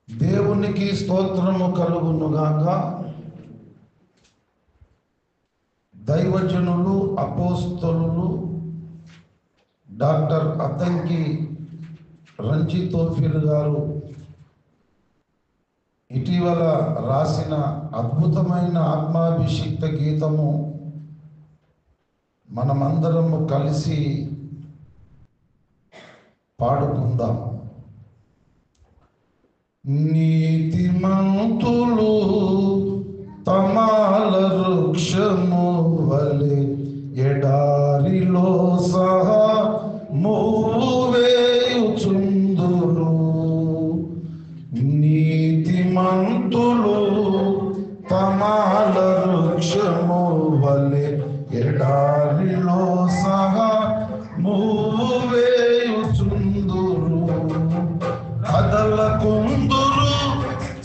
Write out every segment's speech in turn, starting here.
దేవునికి స్తోత్రము కలుగునుగాక. దైవజనులు అపోస్తలులు డాక్టర్ అద్దంకి రంజితోఫిల్ గారు ఇటీవల రాసిన అద్భుతమైన ఆత్మాభిషిక్త గీతము మనమందరము కలిసి పాడుకుందాం. నీతిమంతులు తమాల వృక్షము వలె ఎడారిలో సహా మూవేయుచుందురు. నీతిమంతులు తమాల వృక్షము వలె ఎడారిలో సహా మూవేయుచుందురు. కదలకుందురు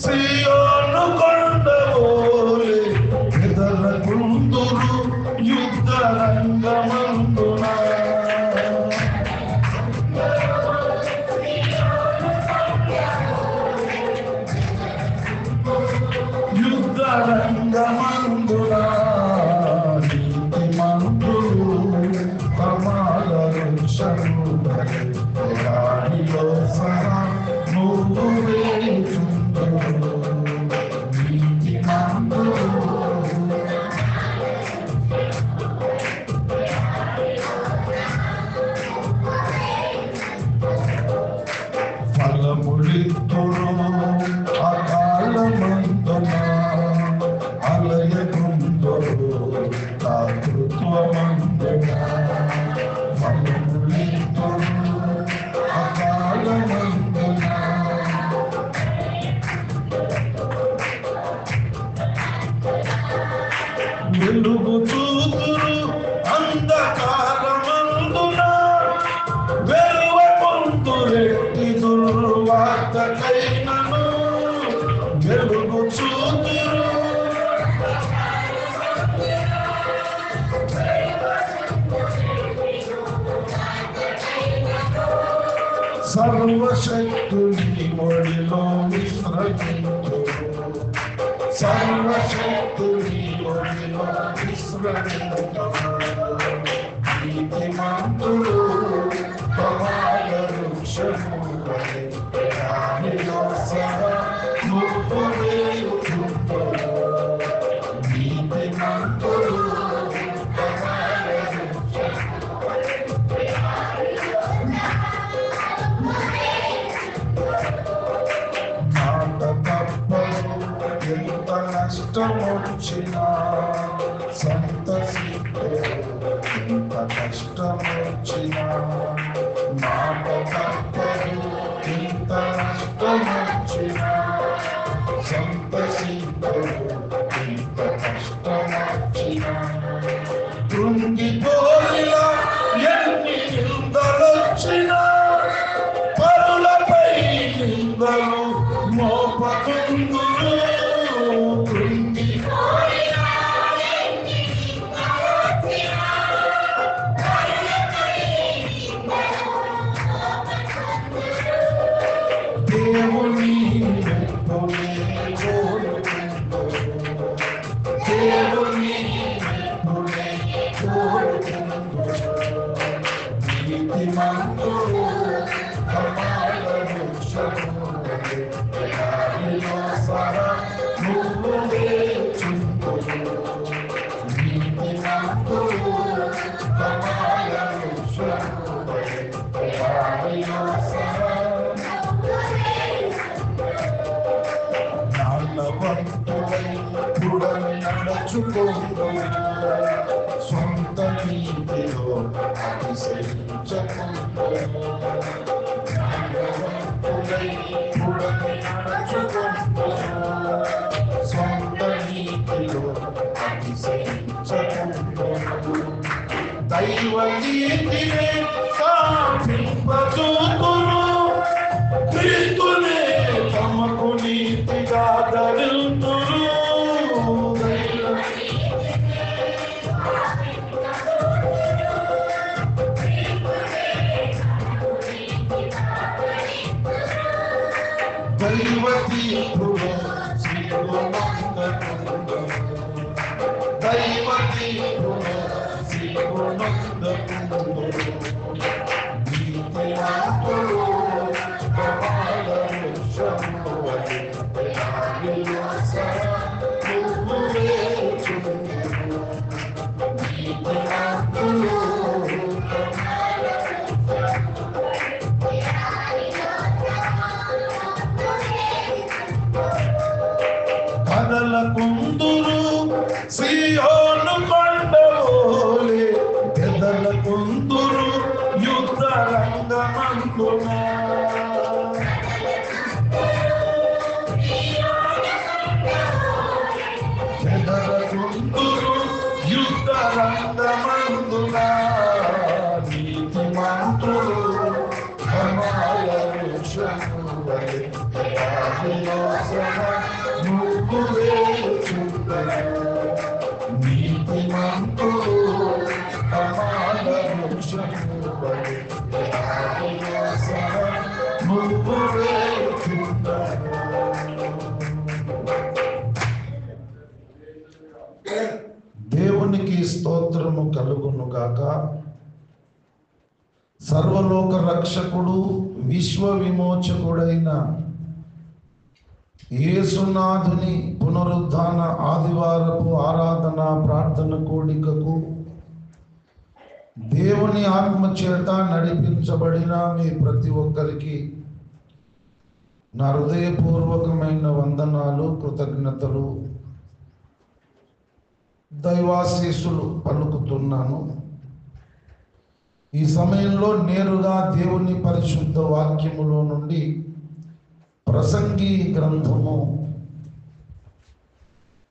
సియోను కొండవోలే, కదలకుందురు యుద్ధ రంగమందున. యుద్ధ రంగమందున నీతిమంతులు తమాల వృక్షము వలె ఎడారిలో సహా మూవేయుచుందురు. నీతిమంతులు ఫలములిత్తురు అకాలమందున, అలయకుందురు దాతృత్వమందున. ఫలములిత్తురు అకాలమందున, వెలుగు చూతురు అంధకారమందున. వెలువకుందురెట్టి దుర్వార్తకైనను, వెలుగు చూతురు సర్వశక్తుని ఒడిలో విశ్రమింతురు. సర్వశక్తుని ఒడిలో విశ్రమింతురు. నీతిమంతులు తమాల వృక్షము వలె ఎడారిలో సహా మూవేయుచుందురు. నీతిమంతులు తమాల వృక్షము వలె మాట తప్పదు ఎంత నష్టమొచ్చినా, సంతసిద్దురు ఎంత కష్టమొచ్చినా. మాట తప్పదు ఎంత నష్టమొచ్చినా, సంతసిద్దురు ఎంత కష్టమొచ్చినా. కృంగిపోయిలా ఎన్ని నిందలొచ్చినా, పరులపై నిందలు మోపకుందురు. దేవుని మెప్పునే కోరుకుందురు. దేవుని మెప్పునే కోరుకుందురు. నీతిమంతులు తమాల వృక్షము వలె ఎడారిలో సహా మూవేయుచుందురు. నీతిమంతులు తమాల వృక్షము వలె ఎడారిలో సహా. జ్ఞానవంతులై పుడమి నడుచుకుందురు. సొంత నీతిలో అతిశయించకుందురు. జ్ఞానవంతులై పుడమి నడుచుకుందురు. సొంత నీతిలో అతిశయించకుందురు. దైవ నీతినే సాధింపజూతురు. క్రీస్తునే తమకు నీతిగా ధరింతురు. దైవ తీర్పులో సిగ్గునొందకుందుము. దైవ తీర్పులో సిగ్గునొందకుందుము. నీతిమంతులు ప్రమాద వృక్షము వలె నువ్వు వేచుందుము. నీతిమంతులు కదలకుందురు సియోను కొండవోలే, కదలకుందురు యుద్ధ రంగమందున. కదలకుందురు యుద్ధ రంగమందున. నీతిమంతులు ప్రమాద వృక్షము వలె నువ్వు వేచుందుము. నీతిమంతులు ప్రమాద వృక్షము వలె నువ్వు వేచుందుము. దేవునికి స్తోత్రము కలుగును గాక. సర్వలోక రక్షకుడు విశ్వ విమోచకుడైన యేసునాథుని పునరుద్ధాన ఆదివారపు ఆరాధన ప్రార్థన కూడికకు దేవుని ఆత్మ చేత నడిపించబడిన మీ ప్రతి ఒక్కరికి నా హృదయపూర్వకమైన వందనాలు, కృతజ్ఞతలు, దైవాశీస్సులు పలుకుతున్నాను. ఈ సమయంలో నేరుగా దేవుని పరిశుద్ధ వాక్యములో నుండి ప్రసంగి గ్రంథము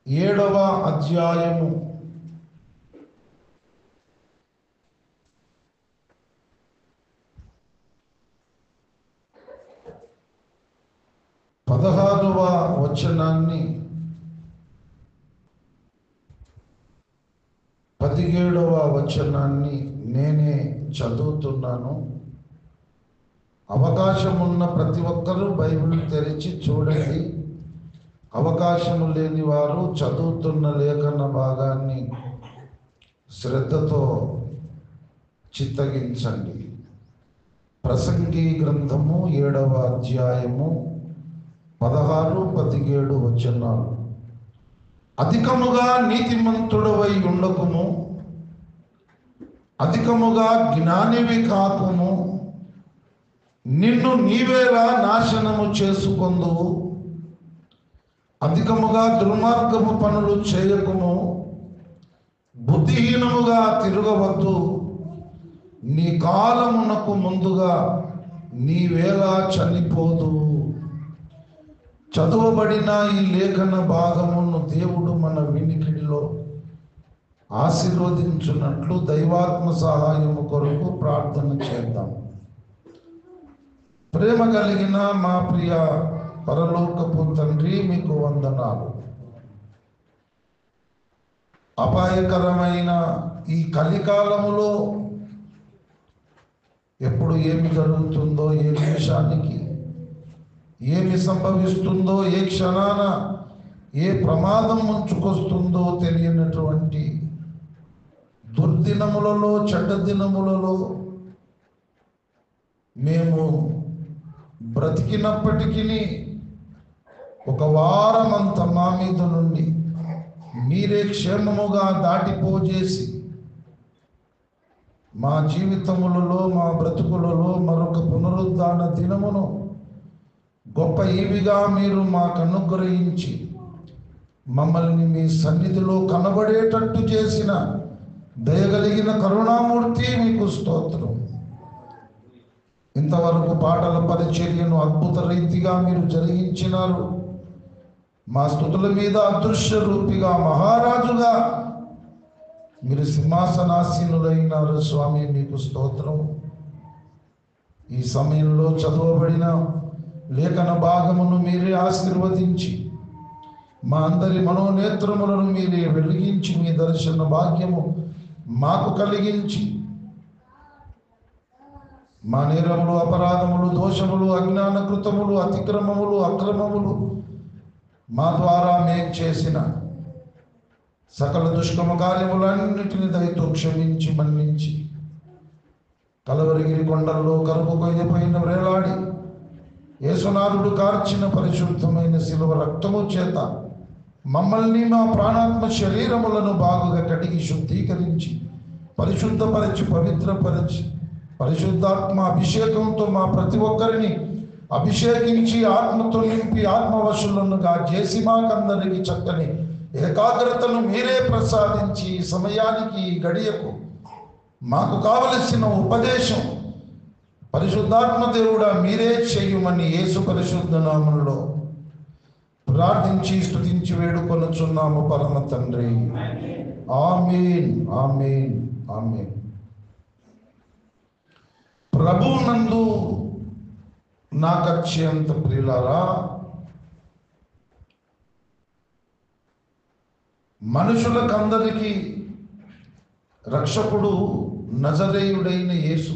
7వ అధ్యాయము 16వ వచనాన్ని 17వ వచనాన్ని నేనే చదువుతున్నాను. అవకాశం ఉన్న ప్రతి ఒక్కరూ బైబిల్ తెరిచి చూడండి. అవకాశం లేని వారు చదువుతున్న లేఖన భాగాన్ని శ్రద్ధతో చిత్తగించండి. ప్రసంగి గ్రంథము 7వ అధ్యాయము 16, 17 వచనాలు. అధికముగా నీతిమంతుడవై ఉండకుము, అధికముగా జ్ఞానివి కాకుము, నిన్ను నీవేలా నాశనము చేసుకొందువు. అధికముగా దుర్మార్గము పనులు చేయకుము, బుద్ధిహీనముగా తిరగవద్దు. నీ కాలమునకు ముందుగా నీవేలా చనిపోదు. చదువబడిన ఈ లేఖన భాగమును దేవుడు మన వినికిడిలో ఆశీర్వదించున్నట్లు దైవాత్మ సహాయము కొరకు ప్రార్థన చేద్దాం. ప్రేమ కలిగిన మా ప్రియ పరలోకపు తండ్రి, మీకు వందనాలు. అపాయకరమైన ఈ కలికాలములో ఎప్పుడు ఏమి జరుగుతుందో, ఏ నిమిషానికి ఏమి సంభవిస్తుందో, ఏ క్షణాన ఏ ప్రమాదం ముంచుకొస్తుందో తెలియనటువంటి దుర్దినములలో, చెడ్డ దినములలో మేము బ్రతికినప్పటికీ ఒక వారమంతా మా మీద నుండి మీరే క్షేమముగా దాటిపోజేసి మా జీవితములలో, మా బ్రతుకులలో మరొక పునరుద్ధాన దినమును గొప్ప ఈవిగా మీరు మాకు అనుగ్రహించి మమ్మల్ని మీ సన్నిధిలో కనబడేటట్టు చేసిన దయగలిగిన కరుణామూర్తి మీకు స్తోత్రం. ఇంతవరకు పాటల పరిచర్యను అద్భుత రీతిగా మీరు జరిగించినారు. మా స్తుతుల మీద అదృశ్య రూపిగా, మహారాజుగా మీరు సింహాసనాసీనులైనారు. స్వామి మీకు స్తోత్రం. ఈ సమయంలో చదవబడిన లేఖన భాగమును మీరే ఆశీర్వదించి మా అందరి మనోనేత్రములను మీరే వెలిగించి మీ దర్శన భాగ్యము మాకు కలిగించి మా నేరములు, అపరాధములు, దోషములు, అజ్ఞాన కృతములు, అతిక్రమములు, అక్రమములు మా ద్వారా మేము చేసిన సకల దుష్కర్మ కార్యములన్నిటిని దయతో క్షమించి మన్నించి కలవరిగిరి కొండల్లో కరుపు కొయ్యపైన వేలాడి యేసునాథుడు కార్చిన పరిశుద్ధమైన శిలువ రక్తము చేత మమ్మల్ని మా ప్రాణాత్మ శరీరములను బాగుగా కడిగి శుద్ధీకరించి పరిశుద్ధపరిచి పవిత్రపరిచి పరిశుద్ధాత్మ అభిషేకంతో మా ప్రతి ఒక్కరిని అభిషేకించి ఆత్మతో నింపి ఆత్మవశులనుగా చేసి మాకందరికి చక్కని ఏకాగ్రతను మీరే ప్రసాదించి సమయానికి గడియకు మాకు కావలసిన ఉపదేశం పరిశుద్ధాత్మ దేవుడా మీరే చెయ్యమని యేసు పరిశుద్ధ నామములో ప్రార్థించి స్తుతించి వేడుకొనుచున్నాము పరమ తండ్రి. ఆమేన్, ఆమేన్, ఆమేన్. ప్రభువునందు నాకు అత్యంత ప్రియులారా, మనుషులకందరికీ రక్షకుడు నజరేయుడైన యేసు.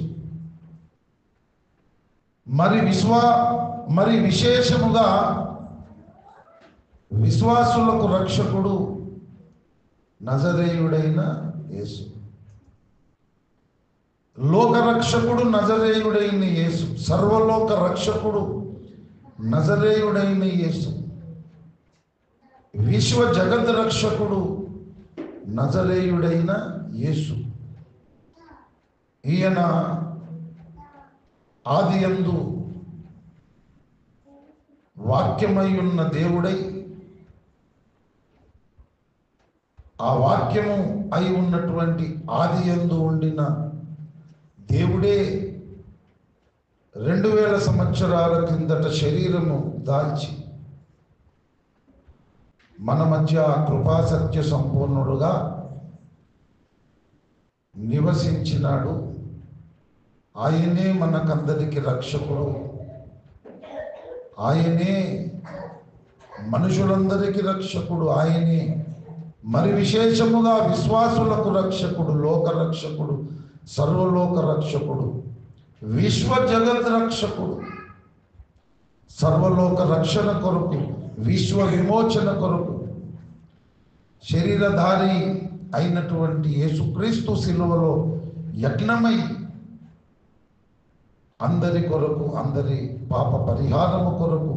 మరి విశేషముగా విశ్వాసులకు రక్షకుడు నజరేయుడైన యేసు. లోకరక్షకుడు నజరేయుడైన యేసు. సర్వలోక రక్షకుడు నజరేయుడైన యేసు. విశ్వ జగత్ రక్షకుడు నజరేయుడైన యేసు. ఈయన ఆదియందు వాక్యమై ఉన్న దేవుడై, ఆ వాక్యము అయి ఉన్నటువంటి ఆదియందు ఉండిన దేవుడే 2000 సంవత్సరాల కిందట శరీరము దాల్చి మన మధ్య కృపాసత్య సంపూర్ణుడుగా నివసించినాడు. ఆయనే మనకందరికి రక్షకుడు. ఆయనే మనుషులందరికీ రక్షకుడు. ఆయనే మరి విశేషముగా విశ్వాసులకు రక్షకుడు, లోక రక్షకుడు, సర్వలోక రక్షకుడు, విశ్వ జగత్ రక్షకుడు. సర్వలోక రక్షణ కొరకు, విశ్వ విమోచన కొరకు శరీరధారి అయినటువంటి యేసుక్రీస్తు శిలువలో యజ్ఞమై అందరి కొరకు, అందరి పాప పరిహారము కొరకు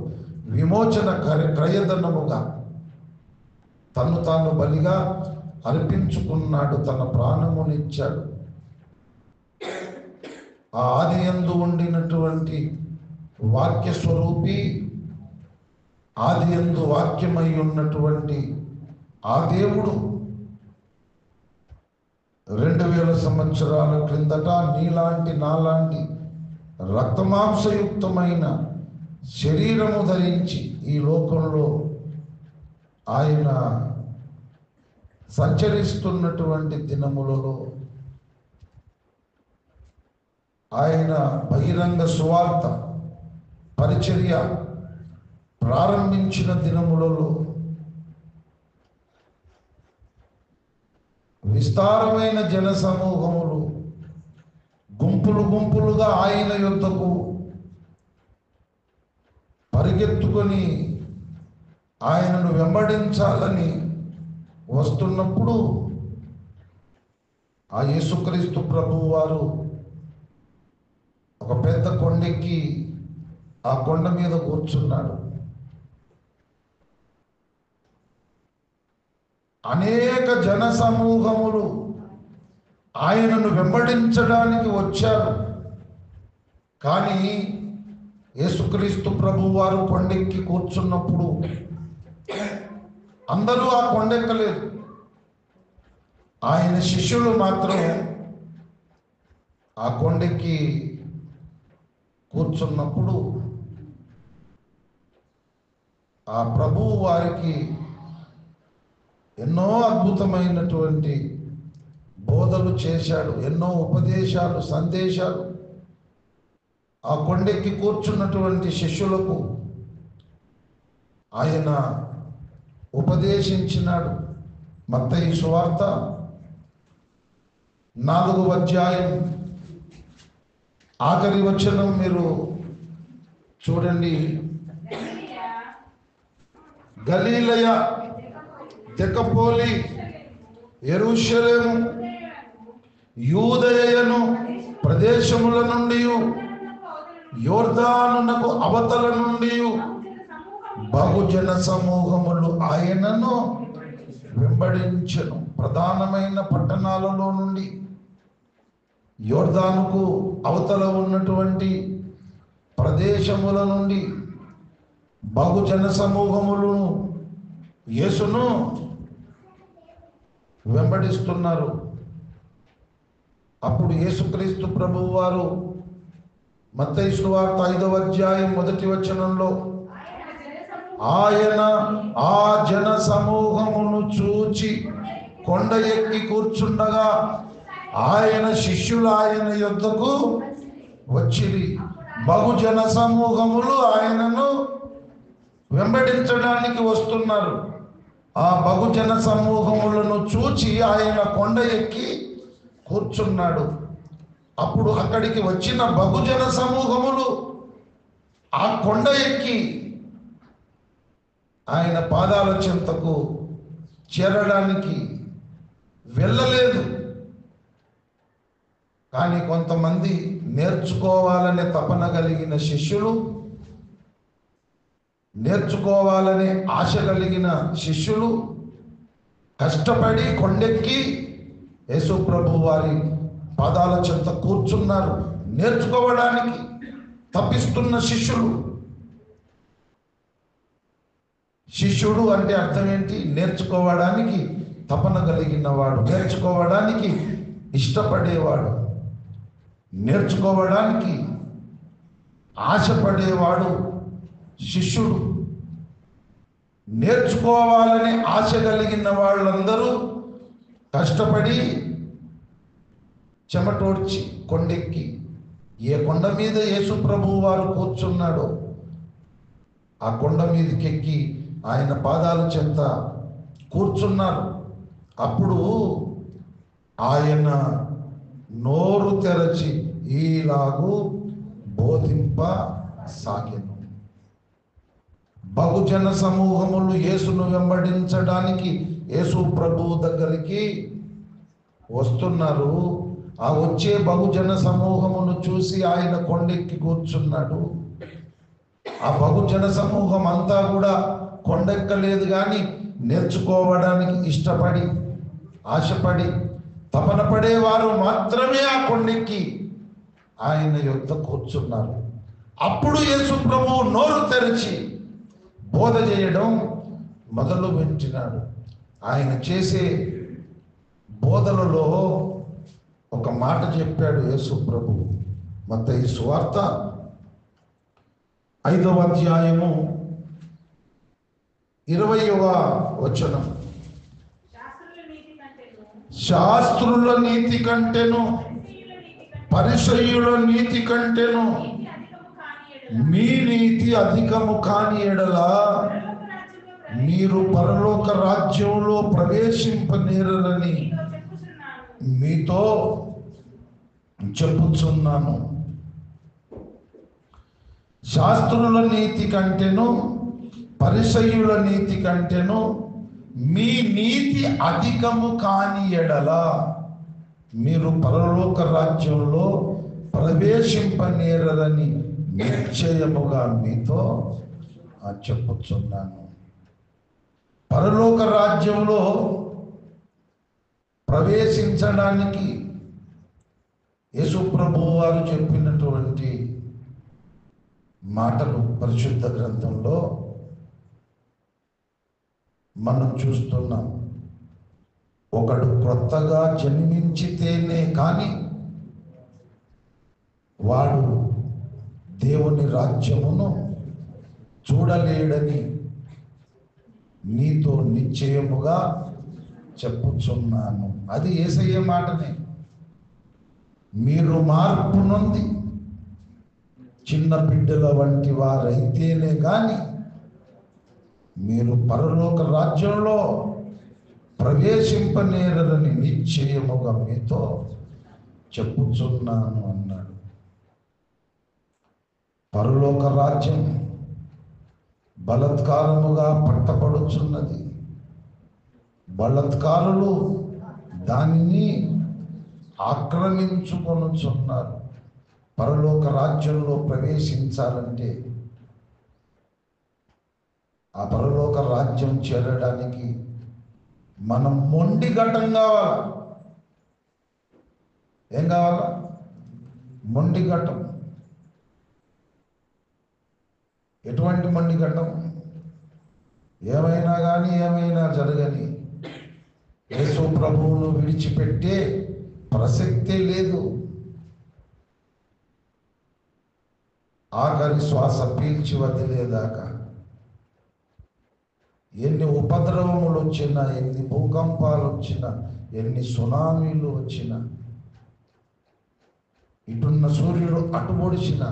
విమోచన క్రయధనముగా తను తాను బలిగా అర్పించుకున్నాడు. తన ప్రాణమునిచ్చాడు. ఆ ఆదియందు ఉండినటువంటి వాక్య స్వరూపి, ఆదియందు వాక్యమై ఉన్నటువంటి ఆ దేవుడు 2000 సంవత్సరాల క్రిందట నీలాంటి నాలాంటి రక్తమాంసయుక్తమైన శరీరము ధరించి ఈ లోకంలో ఆయన సంచరిస్తున్నటువంటి దినములలో, ఆయన బహిరంగ సువార్త పరిచర్య ప్రారంభించిన దినములలో విస్తారమైన జన సమూహములు గుంపులు గుంపులుగా ఆయన యొద్దకు పరిగెత్తుకొని ఆయనను వెంబడించాలని వస్తున్నప్పుడు ఆ యేసుక్రీస్తు ప్రభువు వారు ఒక పెద్ద కొండెక్కి ఆ కొండ మీద కూర్చున్నాడు. అనేక జన సమూహములు ఆయనను వెంబడించడానికి వచ్చారు. కానీ యేసుక్రీస్తు ప్రభువు వారు కొండెక్కి కూర్చున్నప్పుడు అందరూ ఆ కొండెక్కలేదు. ఆయన శిష్యులు మాత్రం ఆ కొండెక్కి కూర్చున్నప్పుడు ఆ ప్రభువు వారికి ఎన్నో అద్భుతమైనటువంటి బోధలు చేశాడు. ఎన్నో ఉపదేశాలు, సందేశాలు ఆ కొండెక్కి కూర్చున్నటువంటి శిష్యులకు ఆయన ఉపదేశించినాడు. మత్తయి సువార్త 4వ అధ్యాయం ఆఖరి వచనం మీరు చూడండి. గలీలయ, దెకపోలి, యెరూషలేము, యూదయను ప్రదేశముల నుండి, యోర్దానునకు అవతల నుండి బహుజన సమూహములు ఆయనను వెంబడించెను. ప్రధానమైన పట్టణాలలో నుండి, యోర్దానుకు అవతల ఉన్నటువంటి ప్రదేశముల నుండి బహుజన సమూహములు యేసును వెంబడిస్తున్నారు. అప్పుడు యేసుక్రీస్తు ప్రభువు వారు మత్తయి సువార్త 5వ అధ్యాయం 1వ వచనంలో, ఆయన ఆ జన సమూహమును చూచి కొండ ఎక్కి కూర్చుండగా ఆయన శిష్యులు ఆయన యొద్దకు వచ్చిరి. బహుజన సమూహములు ఆయనను వెంబడించడానికి వస్తున్నారు. ఆ బహుజన సమూహములను చూచి ఆయన కొండ ఎక్కి కూర్చున్నాడు. అప్పుడు అక్కడికి వచ్చిన బహుజన సమూహములు ఆ కొండ ఎక్కి ఆయన పాదాల చెంతకు చేరడానికి వెళ్ళలేదు. కానీ కొంతమంది నేర్చుకోవాలనే తపన కలిగిన శిష్యులు, నేర్చుకోవాలనే ఆశ కలిగిన శిష్యులు కష్టపడి కొండెక్కి యేసు ప్రభు వారి పాదాల చెంత కూర్చున్నారు. నేర్చుకోవడానికి తప్పిస్తున్న శిష్యులు. శిష్యుడు అంటే అర్థం ఏంటి? నేర్చుకోవడానికి తపన కలిగిన వాడు, నేర్చుకోవడానికి ఇష్టపడేవాడు, నేర్చుకోవడానికి ఆశపడేవాడు శిష్యుడు. నేర్చుకోవాలని ఆశ కలిగిన వాళ్ళందరూ కష్టపడి చెమటోడ్చి కొండెక్కి, ఏ కొండ మీద యేసు ప్రభువు వారు కూర్చున్నాడో ఆ కొండ మీదకెక్కి ఆయన పాదాల చెంత కూర్చున్నారు. అప్పుడు ఆయన నోరు తెరచి ఈలాగు బోధింపసాగెను. బహుజన సమూహములు యేసును వెంబడించడానికి యేసు ప్రభువు దగ్గరికి వస్తున్నారు. ఆ వచ్చే బహుజన సమూహమును చూసి ఆయన కొండెక్కి కూర్చున్నాడు. ఆ బహుజన సమూహం అంతా కూడా కొండెక్కలేదు, కానీ నేర్చుకోవడానికి ఇష్టపడి ఆశపడి తపన పడేవారు మాత్రమే ఆ కొండెక్కి ఆయన యొద్ద కూర్చున్నారు. అప్పుడు యేసు ప్రభువు నోరు తెరిచి బోధ చేయడం మొదలు పెట్టినాడు. ఆయన చేసే బోధలలో ఒక మాట చెప్పాడు యేసు ప్రభువు. మత్తయి సువార్త 5వ అధ్యాయము 20వ వచనం, శాస్త్రుల నీతి కంటేను పరిసయ్యుల నీతి కంటేను మీ నీతి అధికము కాని ఎడల మీరు పరలోక రాజ్యంలో ప్రవేశింపనేరని మీతో చెప్పుచున్నాను. శాస్త్రుల నీతి కంటేను పరిసయ్యుల నీతి కంటేను మీ నీతి అధికము కాని ఎడల మీరు పరలోక రాజ్యంలో ప్రవేశింపనేరని నిశ్చయముగా మీతో చెప్పుచున్నాను. పరలోక రాజ్యంలో ప్రవేశించడానికి యేసు ప్రభువు వారు చెప్పినటువంటి మాటలు పరిశుద్ధ గ్రంథంలో మనం చూస్తున్నాం. ఒకడు క్రొత్తగా జన్మించితేనే కానీ వాడు దేవుని రాజ్యమును చూడలేడని నీతో నిశ్చయముగా చెప్పుచున్నాను. అది యేసయ్య మాటనే. మీరు మార్పు నొంది చిన్న బిడ్డల వంటి వారైతేనే కానీ మీరు పరలోక రాజ్యంలో ప్రవేశింపనేరని నిశ్చయముగా మీతో చెప్పుచున్నాను అన్నాడు. పరలోక రాజ్యం బలత్కారముగా పట్టబడుచున్నది. బలత్కారులు దానిని ఆక్రమించుకొనుచున్నారు. పరలోక రాజ్యంలో ప్రవేశించాలంటే, ఆ పరలోక రాజ్యం చేరడానికి మనం మొండి ఘటం కావాలా? ఏం కావాలా? మొండి ఘటం. ఎటువంటి మొండి ఘటం? ఏమైనా కానీ ఏమైనా జరగని యేసు ప్రభువును విడిచిపెట్టే ప్రసక్తే లేదు. ఆఖరి శ్వాస పీల్చి వదిలేదాకా ఎన్ని ఉపద్రవములు వచ్చినా, ఎన్ని భూకంపాలు వచ్చినా, ఎన్ని సునామీలు వచ్చినా, ఇటున్న సూర్యుడు అటు పొడిచిన,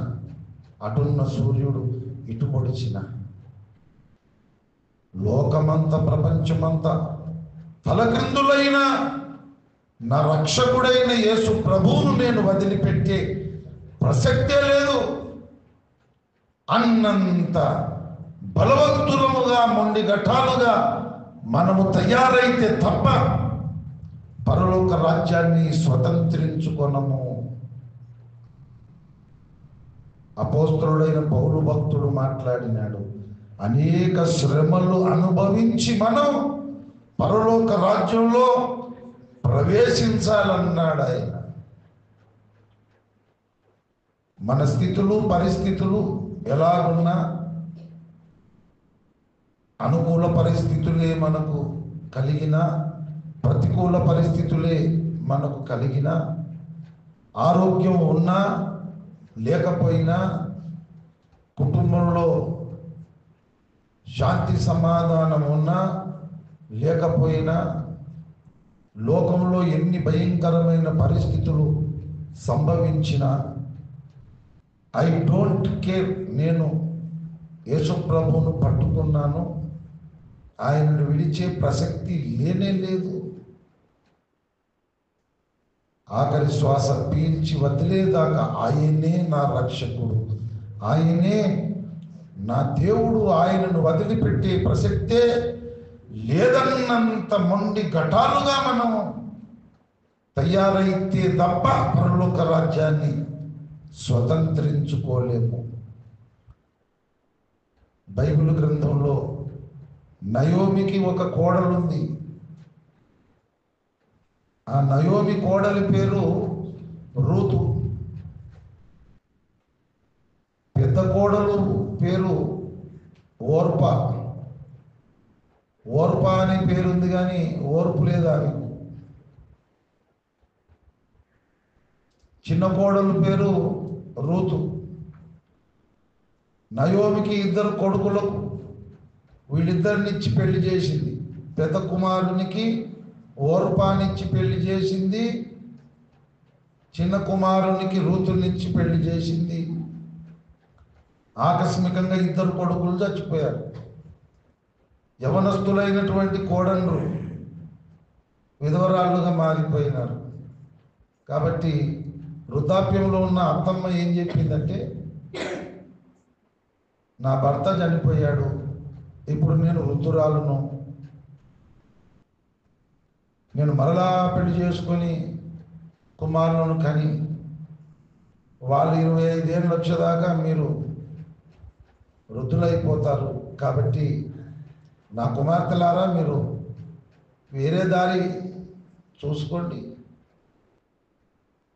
అటున్న సూర్యుడు ఇటు పొడిచిన, లోకమంతా ప్రపంచమంతా తలక్రిందులైన నా రక్షకుడైన యేసు ప్రభువును నేను వదిలిపెట్టే ప్రసక్తే లేదు అన్నంత బలవంతులముగా, మొండి ఘటాలుగా మనము తయారైతే తప్ప పరలోక రాజ్యాన్ని స్వతంత్రించుకొనము. అపోస్తలుడైన పౌలు భక్తుడు మాట్లాడినాడు, అనేక శ్రమలు అనుభవించి మనం పరలోక రాజ్యంలో ప్రవేశించాలన్నాడు ఆయన. మన స్థితులు పరిస్థితులు ఎలాగున్నా, అనుకూల పరిస్థితులే మనకు కలిగిన, ప్రతికూల పరిస్థితులే మనకు కలిగిన, ఆరోగ్యం ఉన్నా లేకపోయినా, కుటుంబంలో శాంతి సమాధానం ఉన్నా లేకపోయినా, లోకంలో ఎన్ని భయంకరమైన పరిస్థితులు సంభవించిన, ఐ డోంట్ కేర్, నేను యేసు ప్రభువును పట్టుకున్నాను, ఆయనను విడిచే ప్రసక్తి లేనే లేదు. ఆఖరి శ్వాస పీల్చి వదిలేదాకా ఆయనే నా రక్షకుడు, ఆయనే నా దేవుడు, ఆయనను వదిలిపెట్టే ప్రసక్తే లేదన్నంత మొండి ఘటాలుగా మనం తయారైతే తప్ప పరలోక రాజ్యాన్ని స్వతంత్రించుకోలేము. బైబిల్ గ్రంథంలో నయోమికి ఒక కోడలుంది. ఆ నయోమి కోడలి పేరు రూతు. పెద్ద కోడలు పేరు ఓర్పా. ఓర్పా అనే పేరుంది కానీ ఓర్పు లేదు ఆమెకు. చిన్న కోడలు పేరు రూతు. నయోమికి ఇద్దరు కొడుకులకు వీళ్ళిద్దరినిచ్చి పెళ్లి చేసింది. పెద్ద కుమారునికి ఓర్పానిచ్చి పెళ్లి చేసింది, చిన్న కుమారునికి రూతునిచ్చి పెళ్లి చేసింది. ఆకస్మికంగా ఇద్దరు కొడుకులు చచ్చిపోయారు. యవనస్తులైనటువంటి కోడళ్ళు విధవరాళ్ళుగా మారిపోయినారు. కాబట్టి వృద్ధాప్యంలో ఉన్న అత్తమ్మ ఏం చెప్పిందంటే, నా భర్త చనిపోయాడు, ఇప్పుడు నేను వృద్ధురాలును, నేను మరలా పెళ్లి చేసుకొని కుమారులను కని వాళ్ళు 25 ఏళ్ళు వచ్చేదాకా మీరు వృద్ధులైపోతారు. కాబట్టి నా కుమార్తెలారా మీరు వేరే దారి చూసుకోండి,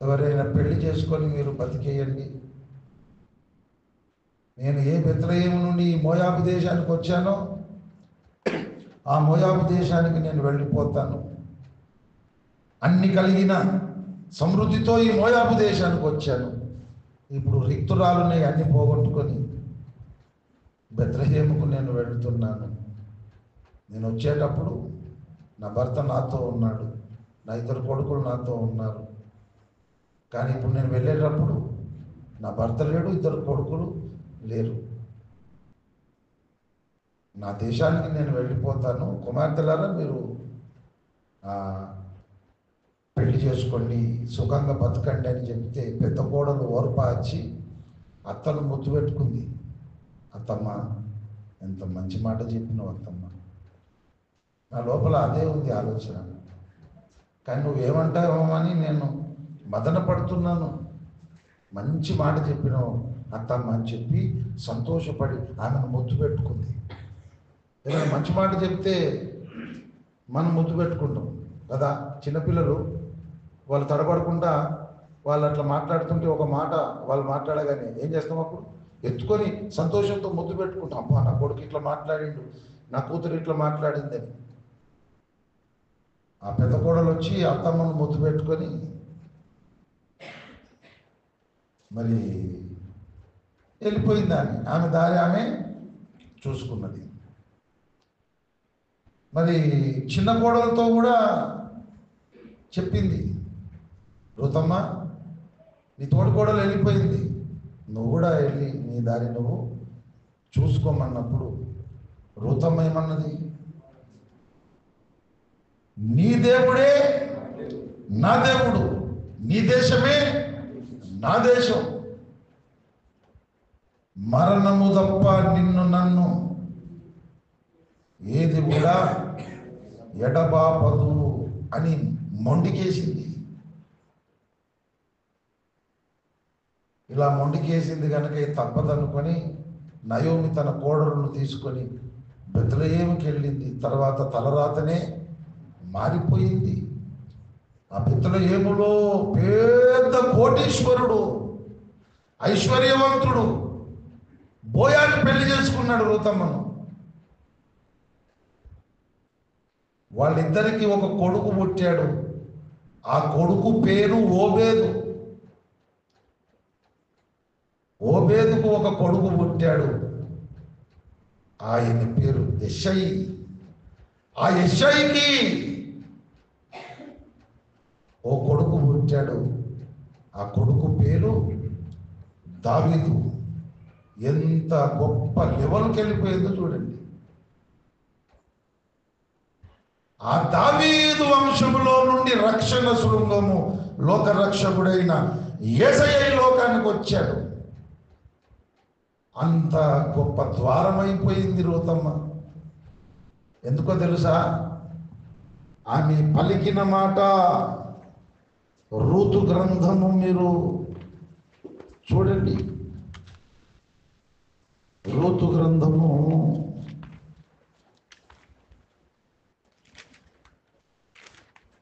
ఎవరైనా పెళ్లి చేసుకొని మీరు బతికేయండి. నేను ఏ బెత్లెహేము నుండి ఈ మోయాబు దేశానికి వచ్చానో ఆ మోయాబు దేశానికి నేను వెళ్ళిపోతాను. అన్ని కలిగిన సమృద్ధితో ఈ మోయాబు దేశానికి వచ్చాను. ఇప్పుడు రిక్తురాలునే అన్ని పోగొట్టుకొని బెత్లెహేముకు నేను వెళుతున్నాను. నేను వచ్చేటప్పుడు నా భర్త నాతో ఉన్నాడు, నా ఇద్దరు కొడుకులు నాతో ఉన్నారు. కానీ ఇప్పుడు నేను వెళ్ళేటప్పుడు నా భర్త లేడు, ఇద్దరు కొడుకులు లేరు. నా దేశానికి నేను వెళ్ళిపోతాను. కుమార్తెలారా మీరు పెళ్లి చేసుకోండి, సుఖంగా బతకండి అని చెప్తే పెద్ద కోడలు ఓర్ప వచ్చి అత్తను ముద్దు పెట్టుకుంది. అత్తమ్మ, ఎంత మంచి మాట చెప్పినావు అత్తమ్మ. నా లోపల అదే ఉంది ఆలోచన. కానీ నువ్వేమంటావేమని నేను మదన పడుతున్నాను. మంచి మాట చెప్పినావు అత్తమ్మ అని చెప్పి సంతోషపడి ఆమెను ముద్దు పెట్టుకుంది. ఏదైనా మంచి మాట చెప్తే మనం ముద్దు పెట్టుకుంటాం కదా. చిన్నపిల్లలు వాళ్ళు తడబడకుండా వాళ్ళు అట్లా మాట్లాడుతుంటే ఒక మాట వాళ్ళు మాట్లాడగానే ఏం చేస్తాం, అప్పుడు ఎత్తుకొని సంతోషంతో ముద్దు పెట్టుకుంటాం. అబ్బా, నా కొడుకు ఇట్లా మాట్లాడిండు, నా కూతురు ఇట్లా మాట్లాడిందని. ఆ పెద్ద కోడలు వచ్చి అత్తమ్మను ముద్దు పెట్టుకొని మరి వెళ్ళిపోయింది. ఆమె దారి ఆమె చూసుకున్నది. మరి చిన్న కోడలతో కూడా చెప్పింది, రూతమ్మ, నీ తోటి కోడలు వెళ్ళిపోయింది, నువ్వు కూడా వెళ్ళి నీ దారి నువ్వు చూసుకోమన్నప్పుడు రూతమ్మ ఏమన్నది, నీ దేవుడే నా దేవుడు, నీ దేశమే నా దేశం, మరణము తప్ప నిన్ను నన్ను ఏది కూడా ఎడబాపదు అని మొండికేసింది. ఇలా మొండికేసింది కనుక తప్పదనుకొని నయోమి తన కోడలను తీసుకొని బెత్లెహేముకి వెళ్ళింది. తర్వాత తలరాతనే మారిపోయింది. ఆ బెత్లెహేములో పెద్ద కోటీశ్వరుడు, ఐశ్వర్యవంతుడు బోయాని పెళ్లి చేసుకున్నాడు రూతమ్మను. వాళ్ళిద్దరికి ఒక కొడుకు పుట్టాడు. ఆ కొడుకు పేరు ఓబేదు. ఓబేదుకు ఒక కొడుకు పుట్టాడు. ఆయన పేరు యెషయి. ఆ యెషయికి ఓ కొడుకు పుట్టాడు. ఆ కొడుకు పేరు దావీదు. ఎంత గొప్ప లెవెల్కి వెళ్ళిపోయిందో చూడండి. ఆ దావీదు వంశములో నుండి రక్షణ శృంగము లోకరక్షకుడైన యేసయ్య లోకానికి వచ్చాడు. అంత గొప్ప ద్వారమైపోయింది రూతమ్మ. ఎందుకో తెలుసా? ఆమె పలికిన మాట. రూతు గ్రంథము మీరు చూడండి. రూతు గ్రంథము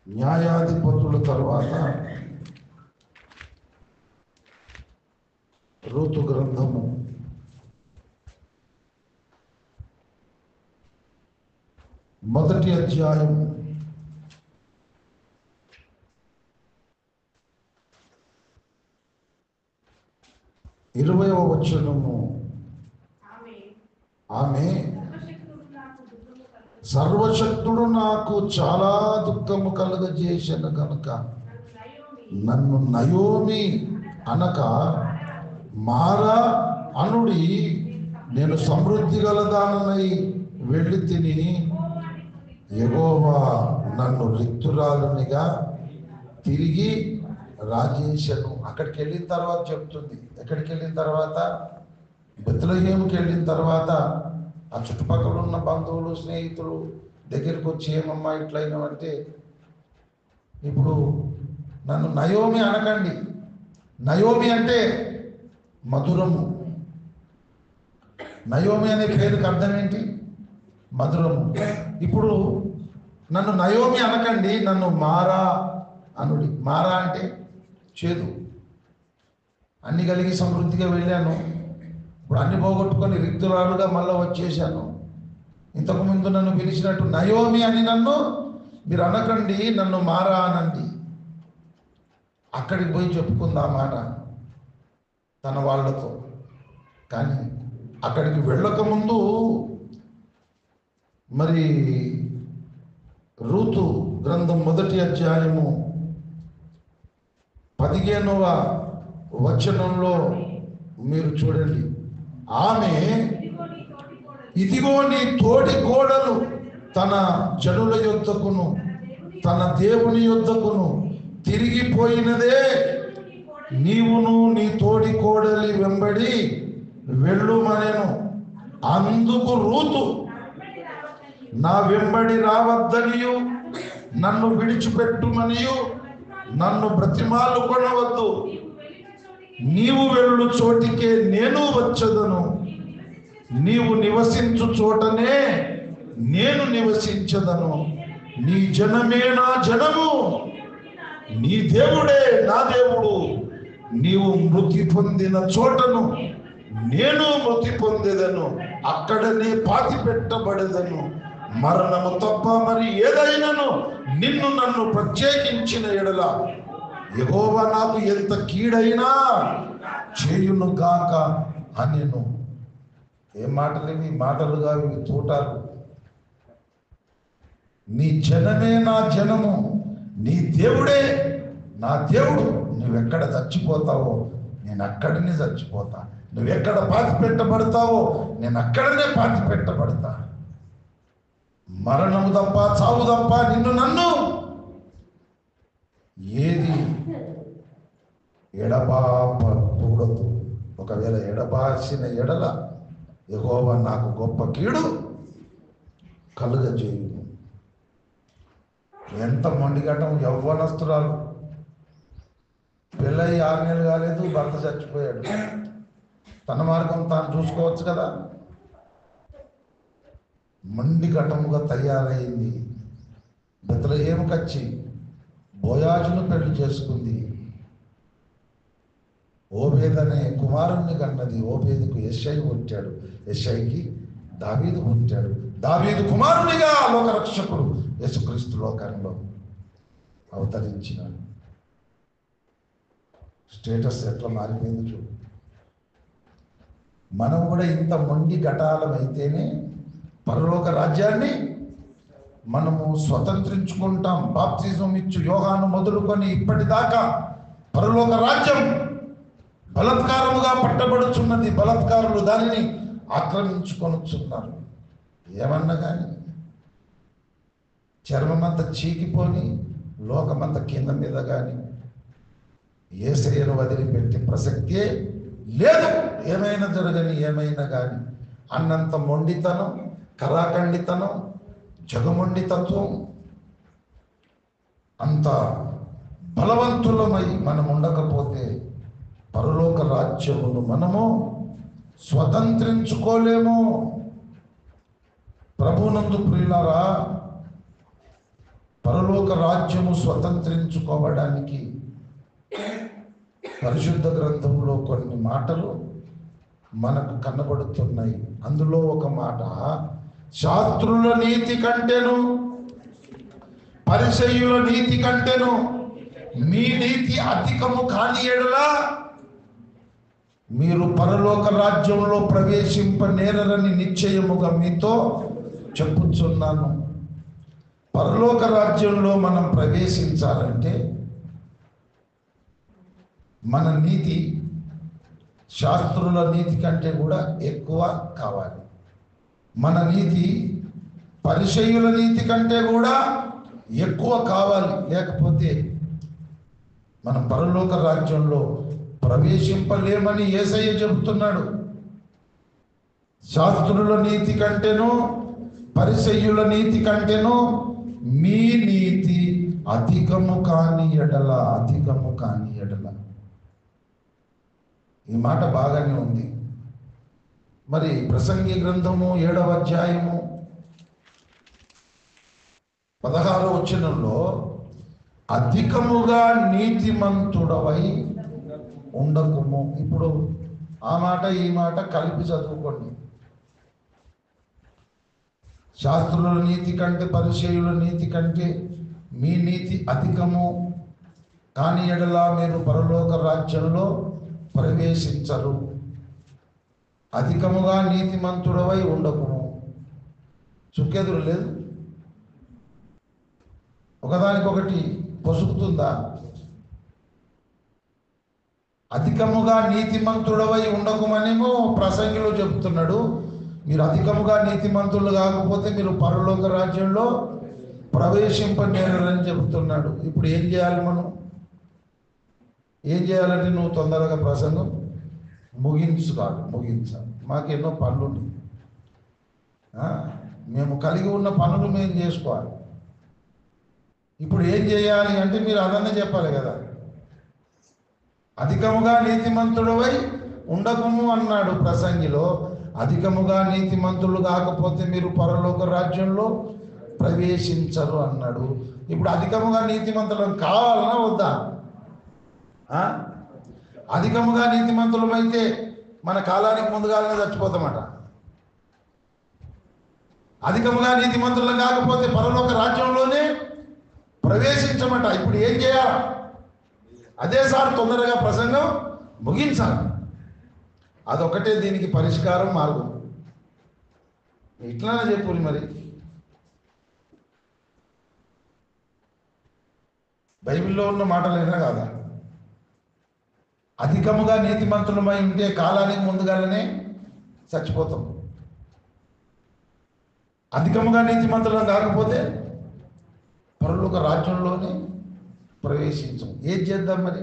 న్యాయాధిపతుల తర్వాత రూతు గ్రంథము 1వ అధ్యాయం 20వ వచనము. ఆమె సర్వశక్తుడు నాకు చాలా దుఃఖము కలుగజేసిన కనుక నన్ను నయోమి అనక మారా అనుడి, నేను సమృద్ధి గలదానై వెళ్ళి తిని యెహోవా నన్ను రిక్తురాలునిగా తిరిగి రాజేశను. అక్కడికి వెళ్ళిన తర్వాత చెప్తుంది. ఎక్కడికి వెళ్ళిన తర్వాత? బెత్లెహేముకి వెళ్ళిన తర్వాత ఆ చుట్టుపక్కల ఉన్న బంధువులు స్నేహితులు దగ్గరికి వచ్చి, ఏమమ్మా ఇట్లయినామంటే, ఇప్పుడు నన్ను నయోమి అనకండి. నయోమి అంటే మధురము. నయోమి అనే పేరుకి అర్థం ఏంటి? మధురము. ఇప్పుడు నన్ను నయోమి అనకండి, నన్ను మారా అనుడి. మారా అంటే చేదు. అన్ని కలిగి సమృద్ధిగా వెళ్ళాను, ఇప్పుడు అన్ని పోగొట్టుకొని రిక్తురాలుగా మళ్ళీ వచ్చేసాను. ఇంతకుముందు నన్ను పిలిచినట్టు నయోమి అని నన్ను మీరు అనకండి, నన్ను మారా అనండి. అక్కడికి పోయి చెప్పుకుందా మాట తన వాళ్ళతో. కానీ అక్కడికి వెళ్ళకముందు మరి రూతు గ్రంథం 1వ అధ్యాయము 15వ వచనంలో మీరు చూడండి. ఆమె, ఇదిగో నీ తోటి కోడలు తన జనుల యొద్దకును తన దేవుని యొద్దకును తిరిగిపోయినదే నీవును నీ తోడి కోడలి వెంబడి వెళ్ళుమనెను. అందుకు రూతు, నా వెంబడి రావద్దనియు నన్ను విడిచిపెట్టుమనియు నన్ను బ్రతిమాలు కొనవద్దు. నీవు వెళ్ళు చోటికే నేను వచ్చదను. నీవు నివసించు చోటనే నేను నివసించదను. నీ జనమే నా జనము, నీ దేవుడే నా దేవుడు. నీవు మృతి పొందిన చోటను నేను మృతి పొందేదను, అక్కడనే పాతి పెట్టబడేదను. మరణము తప్ప మరి ఏదైనాను నిన్ను నన్ను ప్రత్యేకించిన ఎడల యెహోవా నాకు ఎంత కీడైనా చేయును గాక అనెను. ఏ మాటలు ఇవి? మాటలుగా ఇవి తూటాలు. నీ జనమే నా జనము, నీ దేవుడే నా దేవుడు. నువ్వెక్కడ చచ్చిపోతావో నేను అక్కడనే చచ్చిపోతా. నువ్వెక్కడ పాతి పెట్టబడతావో నేను అక్కడనే పాతి పెట్టబడతా. మరణము తప్ప చావు తప్ప నిన్ను నన్ను ఏది ఎడబాపకూడదు. ఒకవేళ ఎడబాసిన ఎడల యెహోవా నాకు గొప్ప కీడు కలుగజేయును. ఎంత మొండిగటం! యవ్వనస్తురాలు, పెళ్ళై 6 నెలలు కాలేదు, భర్త చచ్చిపోయాడు. తన మార్గం తాను చూసుకోవచ్చు కదా. మొండిగటముగా తయారైంది. బెత్లెహేముకొచ్చి బోయాజును పెళ్లి చేసుకుంది. ఓబేద్ అనే కుమారుణ్ణి కన్నది. ఓబేదుకు యెషై పుట్టాడు, యెషైకి దావీదు పుట్టాడు. దావీదు కుమారునిగా లోకరక్షకుడు యేసుక్రీస్తు లోకంలో అవతరించినాడు. స్టేటస్ ఎట్లా మారిపోయింది చూడు. మనం కూడా ఇంత మొండి ఘటాలమైతేనే పరలోక రాజ్యాన్ని మనము స్వతంత్రించుకుంటాం. బాప్తిజం ఇచ్చు యోహాను మొదలుకొని ఇప్పటిదాకా పరలోక రాజ్యం బలత్కారముగా పట్టబడుచున్నది. బలత్కారులు దానిని ఆక్రమించుకొనుచున్నారు. ఏమన్నా కానీ చర్మమంతా చీకిపోని లోకమంతా కింద మీద కానీ యేసయ్యను వదిలిపెట్టే ప్రసక్తే లేదు. ఏమైనా జరగని, ఏమైనా కానీ అన్నంత మొండితనం, కరాఖండితనం, జగమొండితత్వం, అంత బలవంతులమై మనం ఉండకపోతే పరలోక రాజ్యమును మనము స్వతంత్రించుకోలేము. ప్రభునందు ప్రియులారా, పరలోక రాజ్యము స్వతంత్రించుకోవడానికి పరిశుద్ధ గ్రంథంలో కొన్ని మాటలు మనకు కనబడుతున్నాయి. అందులో ఒక మాట, శాస్త్రుల నీతి కంటేను పరిసయ్యుల నీతి కంటేను మీ నీతి అధికము కాని ఎడలా మీరు పరలోక రాజ్యంలో ప్రవేశింపనేరని నిశ్చయముగా మీతో చెప్పుచున్నాను. పరలోక రాజ్యంలో మనం ప్రవేశించాలంటే మన నీతి శాస్త్రుల నీతి కంటే కూడా ఎక్కువ కావాలి. మన నీతి పరిసయ్యుల నీతి కంటే కూడా ఎక్కువ కావాలి. లేకపోతే మనం పరలోక రాజ్యంలో ప్రవేశింపలేమని యేసయ్య చెబుతున్నాడు. శాస్త్రుల నీతి కంటేనో పరిసయ్యుల నీతి కంటేనో మీ నీతి అధికము కాని ఎడల, అధికము కాని ఎడల. ఈ మాట బాగానే ఉంది. మరి ప్రసంగి గ్రంథము 7వ అధ్యాయము 16వ వచనంలో అధికముగా నీతిమంతుడవై ఉండకుము. ఇప్పుడు ఆ మాట ఈ మాట కలిపి చదువుకోండి. శాస్త్రుల నీతి కంటే పరిసయ్యుల నీతి కంటే మీ నీతి అధికము కాని ఎడల మీరు పరలోక రాజ్యంలో ప్రవేశించరు. అధికముగా నీతిమంతుడవై ఉండకుము. చుక్కెదురు లేదు, ఒకదానికొకటి పొసుకుతుందా? అధికముగా నీతిమంతుడవై ఉండకుమనేమో ప్రసంగిలో చెప్తున్నాడు. మీరు అధికముగా నీతిమంతులు కాకపోతే మీరు పరలోక రాజ్యంలో ప్రవేశింపనేరని చెబుతున్నాడు. ఇప్పుడు ఏం చేయాలి మనం? ఏం చేయాలంటే నువ్వు తొందరగా ప్రసంగం ముగించాలి. మాకు ఎన్నో పనులు ఉన్నాయి. మేము కలిగి ఉన్న పనులు మేము చేసుకోవాలి. ఇప్పుడు ఏం చేయాలి అంటే మీరు అదన్నే చెప్పాలి కదా. అధికముగా నీతిమంతుడవై ఉండకుము అన్నాడు ప్రసంగిలో. అధికముగా నీతిమంతులు కాకపోతే మీరు పరలోక రాజ్యంలో ప్రవేశించరు అన్నాడు. ఇప్పుడు అధికముగా నీతిమంతులను కావాలన్నా వద్దా? అధికముగా నీతిమంతులమైతే మన కాలానికి ముందుగానే చచ్చిపోతామట. అధికముగా నీతిమంతులు కాకపోతే పరలోక రాజ్యంలోనే ప్రవేశించమట. ఇప్పుడు ఏం చేయాలి? అదే సార్ తొందరగా ప్రసంగం ముగించాలి. అదొకటే దీనికి పరిష్కారం, మార్గం. ఇట్లానే చెప్పు మరి. బైబిల్లో ఉన్న మాటలైనా కాదా? అధికముగా నీతిమంతులమై ఉంటే కాలానికి ముందుగానే చచ్చిపోతాం. అధికముగా నీతిమంతులం కాకపోతే పరలోక రాజ్యంలోనే ప్రవేశించం. ఏం చేద్దాం మరి?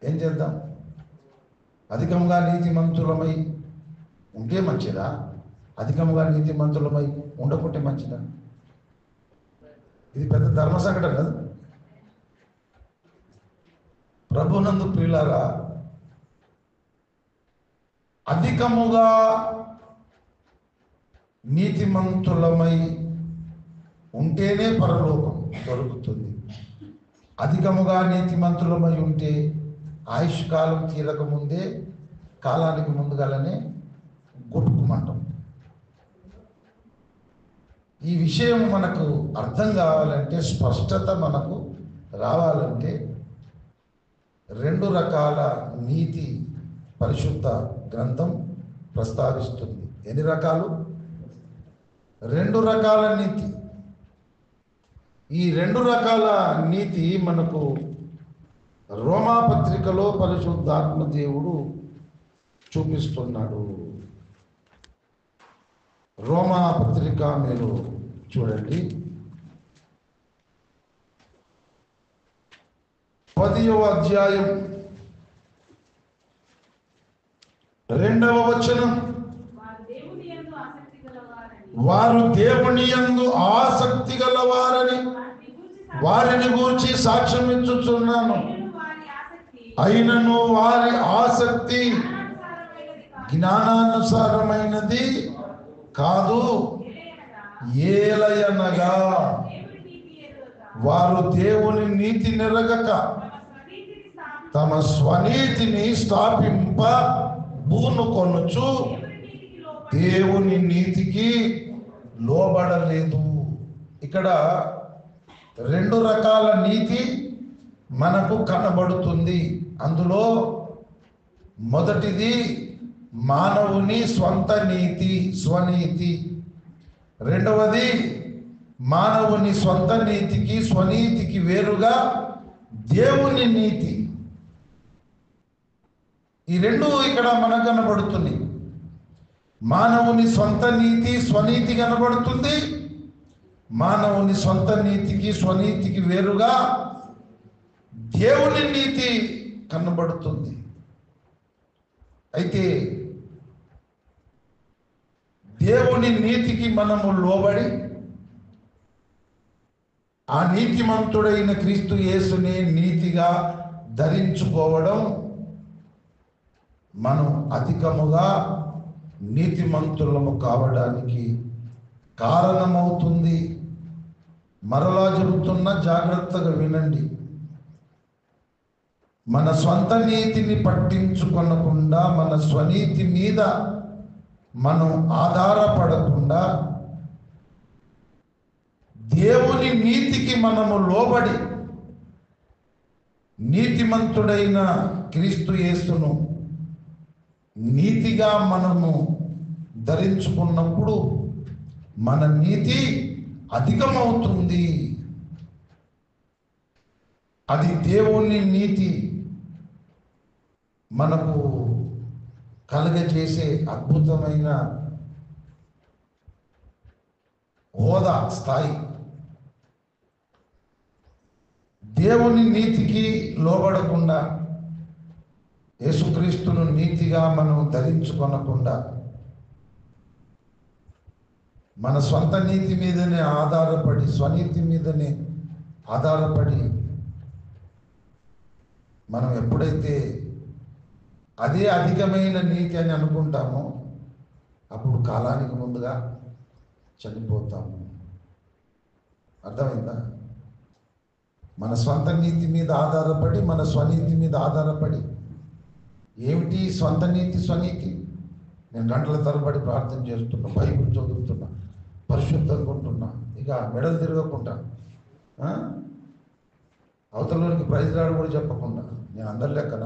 ఏం చేద్దాం? అధికంగా నీతిమంతులమై ఉంటే మంచిదా? అధికంగా నీతిమంతులమై ఉండకుంటే మంచిదా? ఇది పెద్ద ధర్మ సంకటం కదా. ప్రభునందు ప్రియులారా, అధికముగా నీతిమంతులమై ఉంటేనే పరలోకం దొరుకుతుంది. అధికముగా నీతిమంతులమై ఉంటే ఆయుష్కాలం తీరక ముందే కాలానికి ముందుగానే కొట్టుకుమంటాం. ఈ విషయం మనకు అర్థం కావాలంటే, స్పష్టత మనకు రావాలంటే 2 రకాల నీతి పరిశుద్ధ గ్రంథం ప్రస్తావిస్తుంది. ఎన్ని రకాలు? 2 రకాల నీతి. ఈ 2 రకాల నీతి మనకు రోమాపత్రికలో పరిశుద్ధాత్మ దేవుడు చూపిస్తున్నాడు. రోమాపత్రిక మీరు చూడండి, 10వ అధ్యాయం 2వ వచనం. వారు దేవుని యందు ఆసక్తి గలవారని వారిని గూర్చి సాక్ష్యం ఇచ్చుచున్నాను. అయినను వారి ఆసక్తి జ్ఞానానుసారమైనది కాదు. ఏలయనగా వారు దేవుని నీతి నెరగక తమ స్వనీతిని స్థాపింప బూనుకొనుచు దేవుని నీతికి లోబడలేదు. ఇక్కడ 2 రకాల నీతి మనకు కనబడుతుంది. అందులో మొదటిది మానవుని స్వంత నీతి, స్వనీతి. రెండవది మానవుని స్వంత నీతికి, స్వనీతికి వేరుగా దేవుని నీతి. ఈ 2 ఇక్కడ మనకు కనబడుతుంది. మానవుని స్వంత నీతి, స్వనీతి కనబడుతుంది. మానవుని స్వంత నీతికి, స్వనీతికి వేరుగా దేవుని నీతి కనబడుతుంది. అయితే దేవుని నీతికి మనము లోబడి ఆ నీతిమంతుడైన క్రీస్తు యేసుని నీతిగా ధరించుకోవడం మనం అధికముగా నీతిమంతులము కావడానికి కారణమవుతుంది. మరలా చెబుతున్న, జాగ్రత్తగా వినండి. మన స్వంత నీతిని పట్టించుకొనకుండా, మన స్వనీతి మీద మనం ఆధారపడకుండా దేవుని నీతికి మనము లోబడి నీతిమంతుడైన క్రీస్తు యేసును నీతిగా మనము ధరించుకున్నప్పుడు మన నీతి అధికమవుతుంది. అది దేవుని నీతి మనకు కలుగజేసే అద్భుతమైన హోదా, స్థాయి. దేవుని నీతికి లోబడకుండా, యేసుక్రీస్తును నీతిగా మనం ధరించుకొనకుండా, మన స్వంత నీతి మీదనే ఆధారపడి, స్వనీతి మీదనే ఆధారపడి మనం ఎప్పుడైతే అదే అధికమైన నీతి అని అనుకుంటామో అప్పుడు కాలానికి ముందుగా చనిపోతాము. అర్థమైందా? మన స్వంత నీతి మీద ఆధారపడి, మన స్వనీతి మీద ఆధారపడి. ఏమిటి స్వంత నీతి, స్వనీతి? నేను గంటల తరబడి ప్రార్థన చేస్తున్నా, బైబిల్ చదువుతున్నా, పరిశుద్ధంగా ఉంటున్నా, ఇక మెడలు తిరగకుండా, అవతలలోనికి ప్రైజ్ రాడు కూడా చెప్పకుండా, నేను అందరి లెక్కన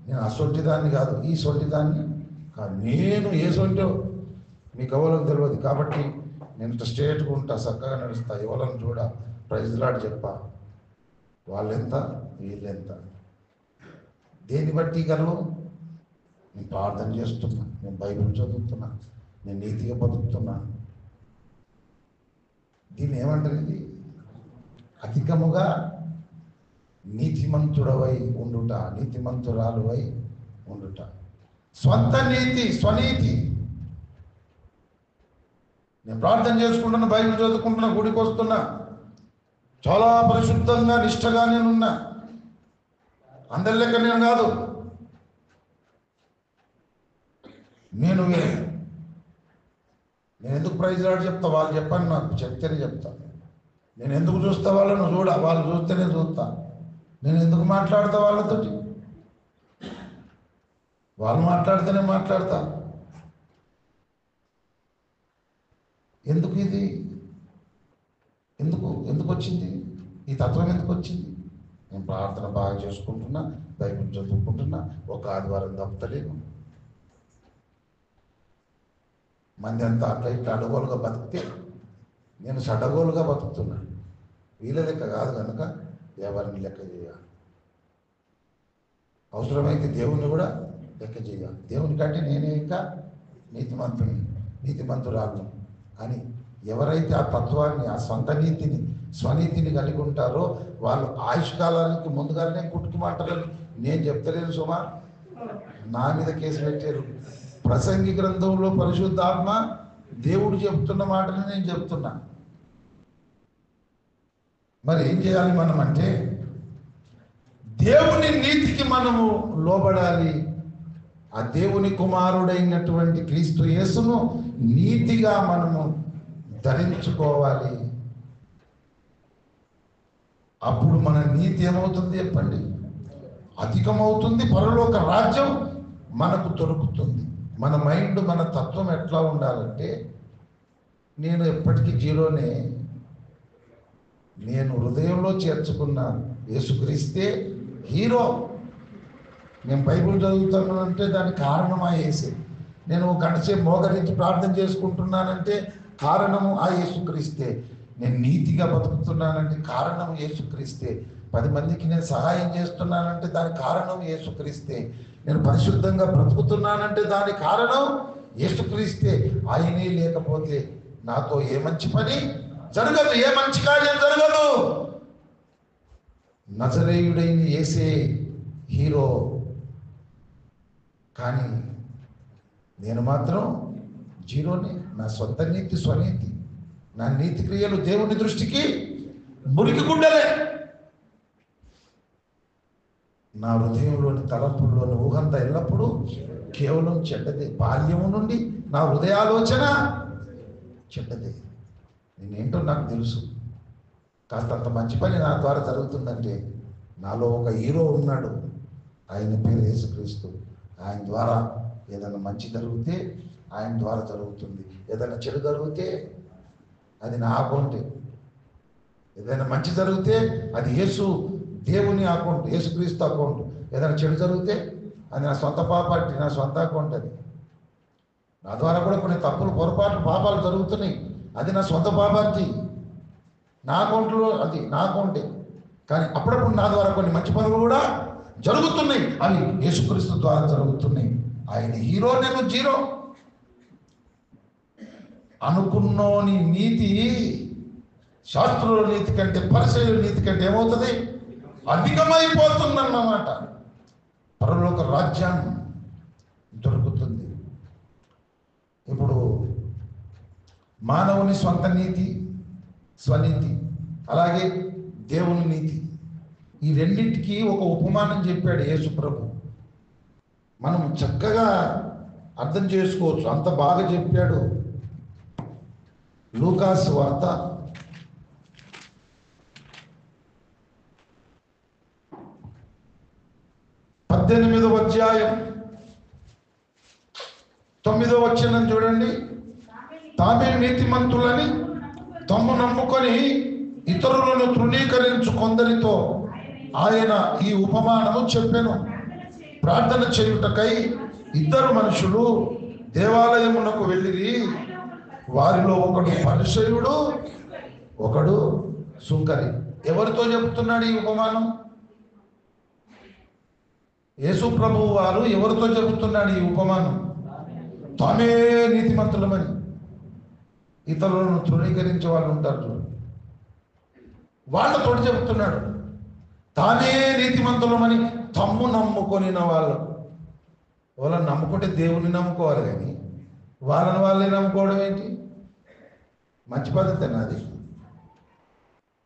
నేను ఆ సొంటిదాన్ని కాదు, ఈ సొంటిదాన్ని కాదు, నేను ఏ సొంటో మీకు ఎవరికి తెలియదు కాబట్టి నేను స్ట్రేట్గా ఉంటా, చక్కగా నడుస్తా, ఎవరిని చూడ ప్రైజ్ రాడు చెప్పా, వాళ్ళెంత వీళ్ళెంత, దేన్ని బట్టి గర్వం? నేను ప్రార్థన చేస్తున్నా, నేను బైబిల్ చదువుతున్నా, నేను నీతిగా బతుకుతున్నా. దీన్ని ఏమంటారు? ఇది అధికముగా నీతిమంతుడవై ఉండుట, నీతిమంతురాలువై ఉండుట. స్వంత నీతి, స్వనీతి. నేను ప్రార్థన చేసుకుంటున్నా, బైబిల్ చదువుకుంటున్నా, గుడికి వస్తున్నా, చాలా పరిశుద్ధంగా నిష్టగా నేనున్నా, అందరి లెక్క నేను కాదు, నేను ఎందుకు ప్రైజ్ రాడు చెప్తా? వాళ్ళు చెప్పాను, నాకు చెప్తేనే చెప్తా. నేను ఎందుకు చూస్తా వాళ్ళను? చూడ, వాళ్ళు చూస్తేనే చూస్తా. నేను ఎందుకు మాట్లాడతా వాళ్ళతోటి? వాళ్ళు మాట్లాడితేనే మాట్లాడతా. ఎందుకు ఇది? ఎందుకు వచ్చింది ఈ తత్వం? ఎందుకు వచ్చింది? నేను ప్రార్థన బాగా చేసుకుంటున్నా, బైబిల్ చదువుకుంటున్నా, ఒక ఆదివారం తప్పలేను. మంది అంతా అట్లా ఇట్లా అడగోలుగా బతికితే నేను సడగోలుగా బతుకుతున్నా. వీళ్ళ లెక్క కాదు కనుక ఎవరిని లెక్క చేయాలి. అవసరమైతే దేవుణ్ణి కూడా లెక్క చేయాలి. దేవుని కంటే నేనే ఇంకా నీతిమంతురాలను అని ఎవరైతే ఆ తత్వాన్ని, ఆ సొంత నీతిని, స్వనీతిని కలిగి ఉంటారో వాళ్ళు ఆయుష్కాలానికి ముందుగానే కుట్టుకుమంటారని నేను చెప్తలేను సుమా. నా మీద కేసు పెట్టారు. ప్రసంగి గ్రంథంలో పరిశుద్ధాత్మ దేవుడు చెప్తున్న మాటని నేను చెప్తున్నా. మరి ఏం చేయాలి మనం అంటే, దేవుని నీతికి మనము లోబడాలి. ఆ దేవుని కుమారుడైనటువంటి క్రీస్తు యేసును నీతిగా మనము ధరించుకోవాలి. అప్పుడు మన నీతి ఏమవుతుంది చెప్పండి? అధికమవుతుంది. పరలోక రాజ్యం మనకు దొరుకుతుంది. మన మైండ్, మన తత్వం ఎట్లా ఉండాలంటే, నేను ఎప్పటికీ జీరోనే, నేను హృదయంలో చేర్చుకున్న యేసుక్రీస్తే హీరో. నేను బైబిల్ చదువుతానంటే దానికి కారణం ఆ యేసే. నేను గంటసేపు మోకరించి ప్రార్థన చేసుకుంటున్నానంటే కారణము ఆ యేసుక్రీస్తే. నేను నీతిగా బతుకుతున్నానంటే కారణం యేసుక్రీస్తే. 10 మందికి నేను సహాయం చేస్తున్నానంటే దానికి కారణం యేసుక్రీస్తే. నేను పరిశుద్ధంగా బ్రతుకుతున్నానంటే దానికి కారణం యేసుక్రీస్తే. ఆయనే లేకపోతే నాతో ఏ మంచి పని జరగదు, ఏ మంచి కార్యం జరగదు. నజరేయుడైన యేసే హీరో. కానీ నేను మాత్రం జీరోనే. నా సొంత నీతి, స్వనీతి, నా నీతి క్రియలు దేవుని దృష్టికి మురికి గుండెలే. నా హృదయంలోని, తలంపుల్లోని ఊహంతా ఎల్లప్పుడూ కేవలం చెడ్డదే. బాల్యము నుండి నా హృదయాలోచన చెడ్డదే. నేనేంటో నాకు తెలుసు. కాస్తంత మంచి పని నా ద్వారా జరుగుతుందంటే నాలో ఒక హీరో ఉన్నాడు, ఆయన పేరు యేసుక్రీస్తు. ఆయన ద్వారా ఏదైనా మంచి జరిగితే ఆయన ద్వారా జరుగుతుంది, ఏదైనా చెడు జరిగితే అది నా అకౌంటే. ఏదైనా మంచి జరిగితే అది దేవుని అకౌంట్, యేసుక్రీస్తు అకౌంట్. ఏదైనా చెడు జరిగితే అది నా సొంత పాపాటి, నా సొంత అకౌంట్. అది నా ద్వారా కూడా కొన్ని తప్పులు, పొరపాట్లు, పాపాలు జరుగుతున్నాయి. అది నా సొంత పాపాటి, నా అకౌంట్లో, అది నా అకౌంటే. కానీ అప్పుడప్పుడు నా ద్వారా కొన్ని మంచి పనులు కూడా జరుగుతున్నాయి. అవి యేసుక్రీస్తు ద్వారా జరుగుతున్నాయి. ఆయన హీరో, నేను జీరో. అనుకున్నోని నీతి శాస్త్రుల నీతి కంటే, పరిసయ్యుల నీతి కంటే ఏమవుతుంది? అధికమైపోతుందన్నమాట. పరలోక రాజ్యం దొరుకుతుంది. ఇప్పుడు మానవుని స్వంత నీతి, స్వనీతి, అలాగే దేవుని నీతి, ఈ రెండింటికి ఒక ఉపమానం చెప్పాడు యేసు ప్రభు. మనం చక్కగా అర్థం చేసుకోవచ్చు, అంత బాగా చెప్పాడు. లూకాసు వార్త 18వ అధ్యాయం 9వ వచనం చూడండి. తామే నీతిమంతులని తమ్ము నమ్ముకొని ఇతరులను తృణీకరించు కొందరితో ఆయన ఈ ఉపమానము చెప్పెను. ప్రార్థన చేయుటకై 2 మనుషులు దేవాలయమునకు వెళ్ళిరి. వారిలో ఒకడు పరిసయ్యుడు, ఒకడు సుంకరి. ఎవరితో చెబుతున్నాడు ఈ ఉపమానం? యేసు ప్రభువు వారు ఎవరితో చెబుతున్నాడు ఈ ఉపమానం? తామే నీతిమంతులమని. ఇతరులను తృణీకరించే వాళ్ళు ఉంటారు చూడండి, వాళ్ళతో చెబుతున్నాడు. తానే నీతిమంతులమని తమ్ము నమ్ముకొనిన వాళ్ళు. వాళ్ళని నమ్ముకుంటే దేవుని నమ్ముకోవాలి, కానీ వాళ్ళే నమ్ముకోవడం ఏంటి? మంచి పద్ధతి అన్నది.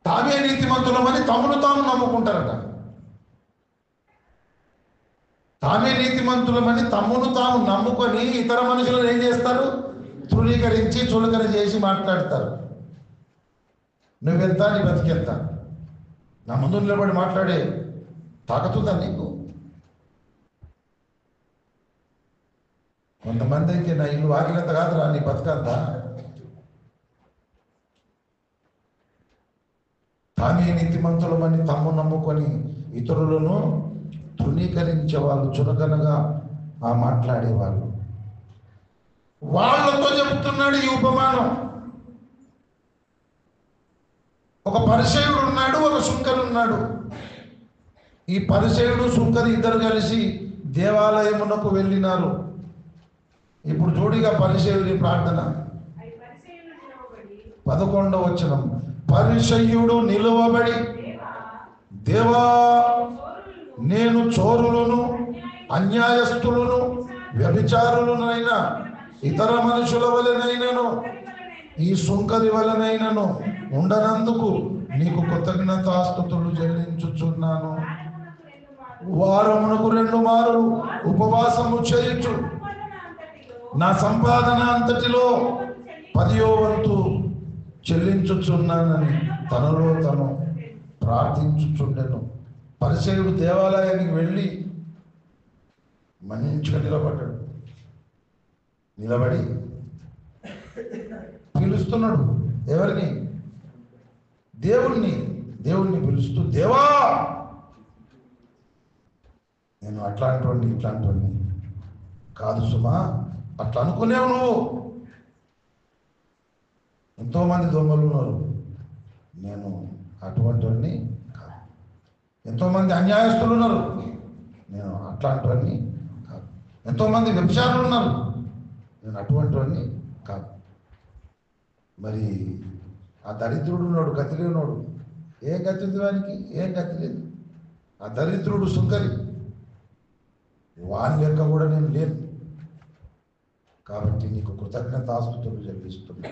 తామే నీతిమంతులమని తమ్మును తాము నమ్ముకుంటారట. తామే నీతిమంతులమని తమ్మును తాము నమ్ముకొని ఇతర మనుషులను ఏం చేస్తారు? తృణీకరించి చులకన చేసి మాట్లాడతారు. నువ్వెంత, నీ బతికెంత? నా ముందు నిలబడి మాట్లాడే తాకతుందా నీకు? కొంతమందికి నా ఇల్లు వాకిలంత కాదురా, నీ బతకంతా. తామే నీతిమంతులమని తమ్ము నమ్ముకొని ఇతరులను తృణీకరించే వాళ్ళు, చులకనగా మాట్లాడేవాళ్ళు, వాళ్ళతో చెబుతున్నాడు ఈ ఉపమానం. ఒక పరిసయ్యుడు ఉన్నాడు, ఒక సుంకరి ఉన్నాడు. ఈ పరిసయ్యుడు సుంకరి ఇద్దరు కలిసి దేవాలయమునకు వెళ్ళినారు. ఇప్పుడు చూడిగా పరిసయ్యుడి ప్రార్థన 11వ వచనం. పరిసయ్యుడు నిలువబడి, దేవా, నేను చోరులను, అన్యాయస్తులను, వ్యభిచారులనైనా, ఇతర మనుషుల వలనైనను, ఈ సుంకరి వలనైనను ఉండనందుకు నీకు కృతజ్ఞతాస్తుతులు చెల్లించుచున్నాను. వారమునకు 2 మారులు ఉపవాసము చేయుచు నా సంపాదన అంతటిలో 10వ వంతు చెల్లించుచున్నానని తనలో తను ప్రార్థించుచుండెను. పరిసయ్యుడు దేవాలయానికి వెళ్ళి మంచిగా నిలబడి పిలుస్తున్నాడు. ఎవరిని? దేవుణ్ణి పిలుస్తూ, దేవా, నేను అట్లాంటి ఇట్లాంటి కాదు సుమా, అట్లా అనుకునేవు నువ్వు. ఎంతోమంది దొంగలు ఉన్నారు, నేను అటువంటి కాదు. ఎంతోమంది అన్యాయస్తులు ఉన్నారు, నేను అట్లాంటివన్నీ కాదు. ఎంతోమంది వ్యభిచారులు ఉన్నారు, నేను అటువంటివన్నీ కాదు. మరి ఆ దరిద్రుడు ఉన్నాడు, గతి లేనాడు. ఏం గతి ఉంది వానికి? ఏం గతి లేదు. ఆ దరిద్రుడు సుంకరి, వాని లెక్క కూడా నేను లేను. కాబట్టి నీకు కృతజ్ఞతాస్తుతులు చెల్లిస్తున్నా.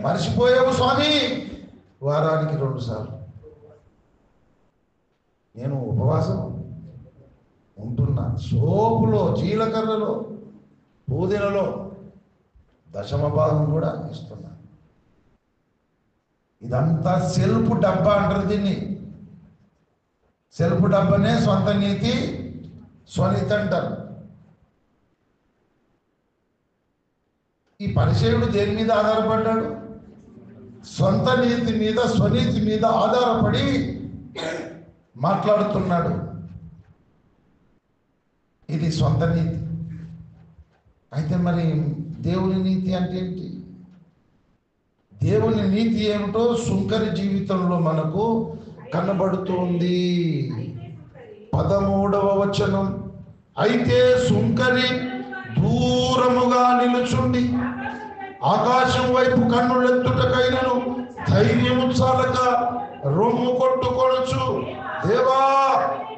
మర్చిపోయావు స్వామి, వారానికి 2 సార్లు నేను ఉపవాసం ఉంటున్నా. సోపులో, జీలకర్రలో, పుదీనలో 10వ భాగం కూడా ఇస్తున్నా. ఇదంతా సెల్ఫ్ డబ్బా అంటారు దీన్ని. సెల్ఫ్ డబ్బానే సొంత నీతి, స్వనీతి అంటారు. ఈ పరిసయ్యుడు దేని మీద ఆధారపడ్డాడు? సొంత నీతి మీద, స్వనీతి మీద ఆధారపడి మాట్లాడుతున్నాడు. ఇది సొంత నీతి. అయితే మరి దేవుని నీతి అంటే ఏంటి? దేవుని నీతి ఏమిటో సుంకరి జీవితంలో మనకు కనబడుతుంది. 13వ వచనం. అయితే సుంకరి దూరముగా నిలుచుండి ఆకాశం వైపు కన్నులెత్తుటకైనను ధైర్యము చాలక రొమ్ము కొట్టుకొనొచ్చు దేవా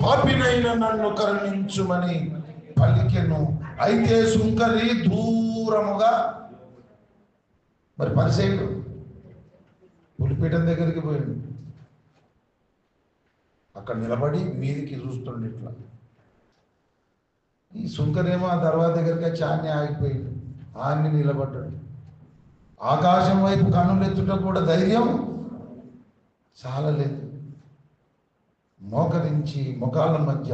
పాపినైన నన్ను కరుణించుమని పలికెను. అయితే సుంకరి దూరముగా, మరి పరిసయ్యుడు పులిపీఠం దగ్గరికి పోయిండు. అక్కడ నిలబడి మీదికి చూస్తుండే ఇట్లా. ఈ సుంకరేమో ఆ దర్వాజా దగ్గరికి వచ్చి ఆన్ని ఆగిపోయిండు, ఆన్ని నిలబడ్డాడు. ఆకాశం వైపు కన్నులు ఎత్తుట కూడా ధైర్యం చాలలేదు. మోకరించి ముఖాల మధ్య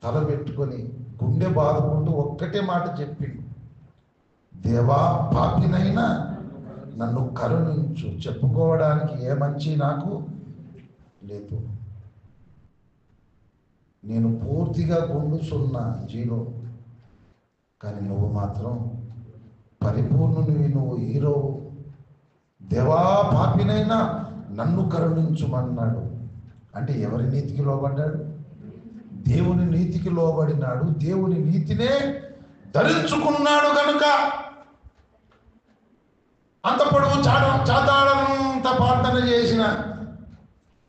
తల పెట్టుకొని గుండె బాదుకుంటూ ఒక్కటే మాట చెప్పిండు, దేవా పాపినైనా నన్ను కరుణించు. చెప్పుకోవడానికి ఏ మంచి నాకు లేదు. నేను పూర్తిగా గుండుసున్నా జీరో, కానీ నువ్వు మాత్రం పరిపూర్ణునివి, నువ్వు హీరో. దేవా పాపినైనా నన్ను కరుణించుమన్నాడు. అంటే ఎవరి నీతికి లోబడ్డాడు? దేవుని నీతికి లోబడినాడు. దేవుని నీతినే ధరించుకున్నాడు కనుక అంత పొడవు చాతాడంత ప్రార్థన చేసిన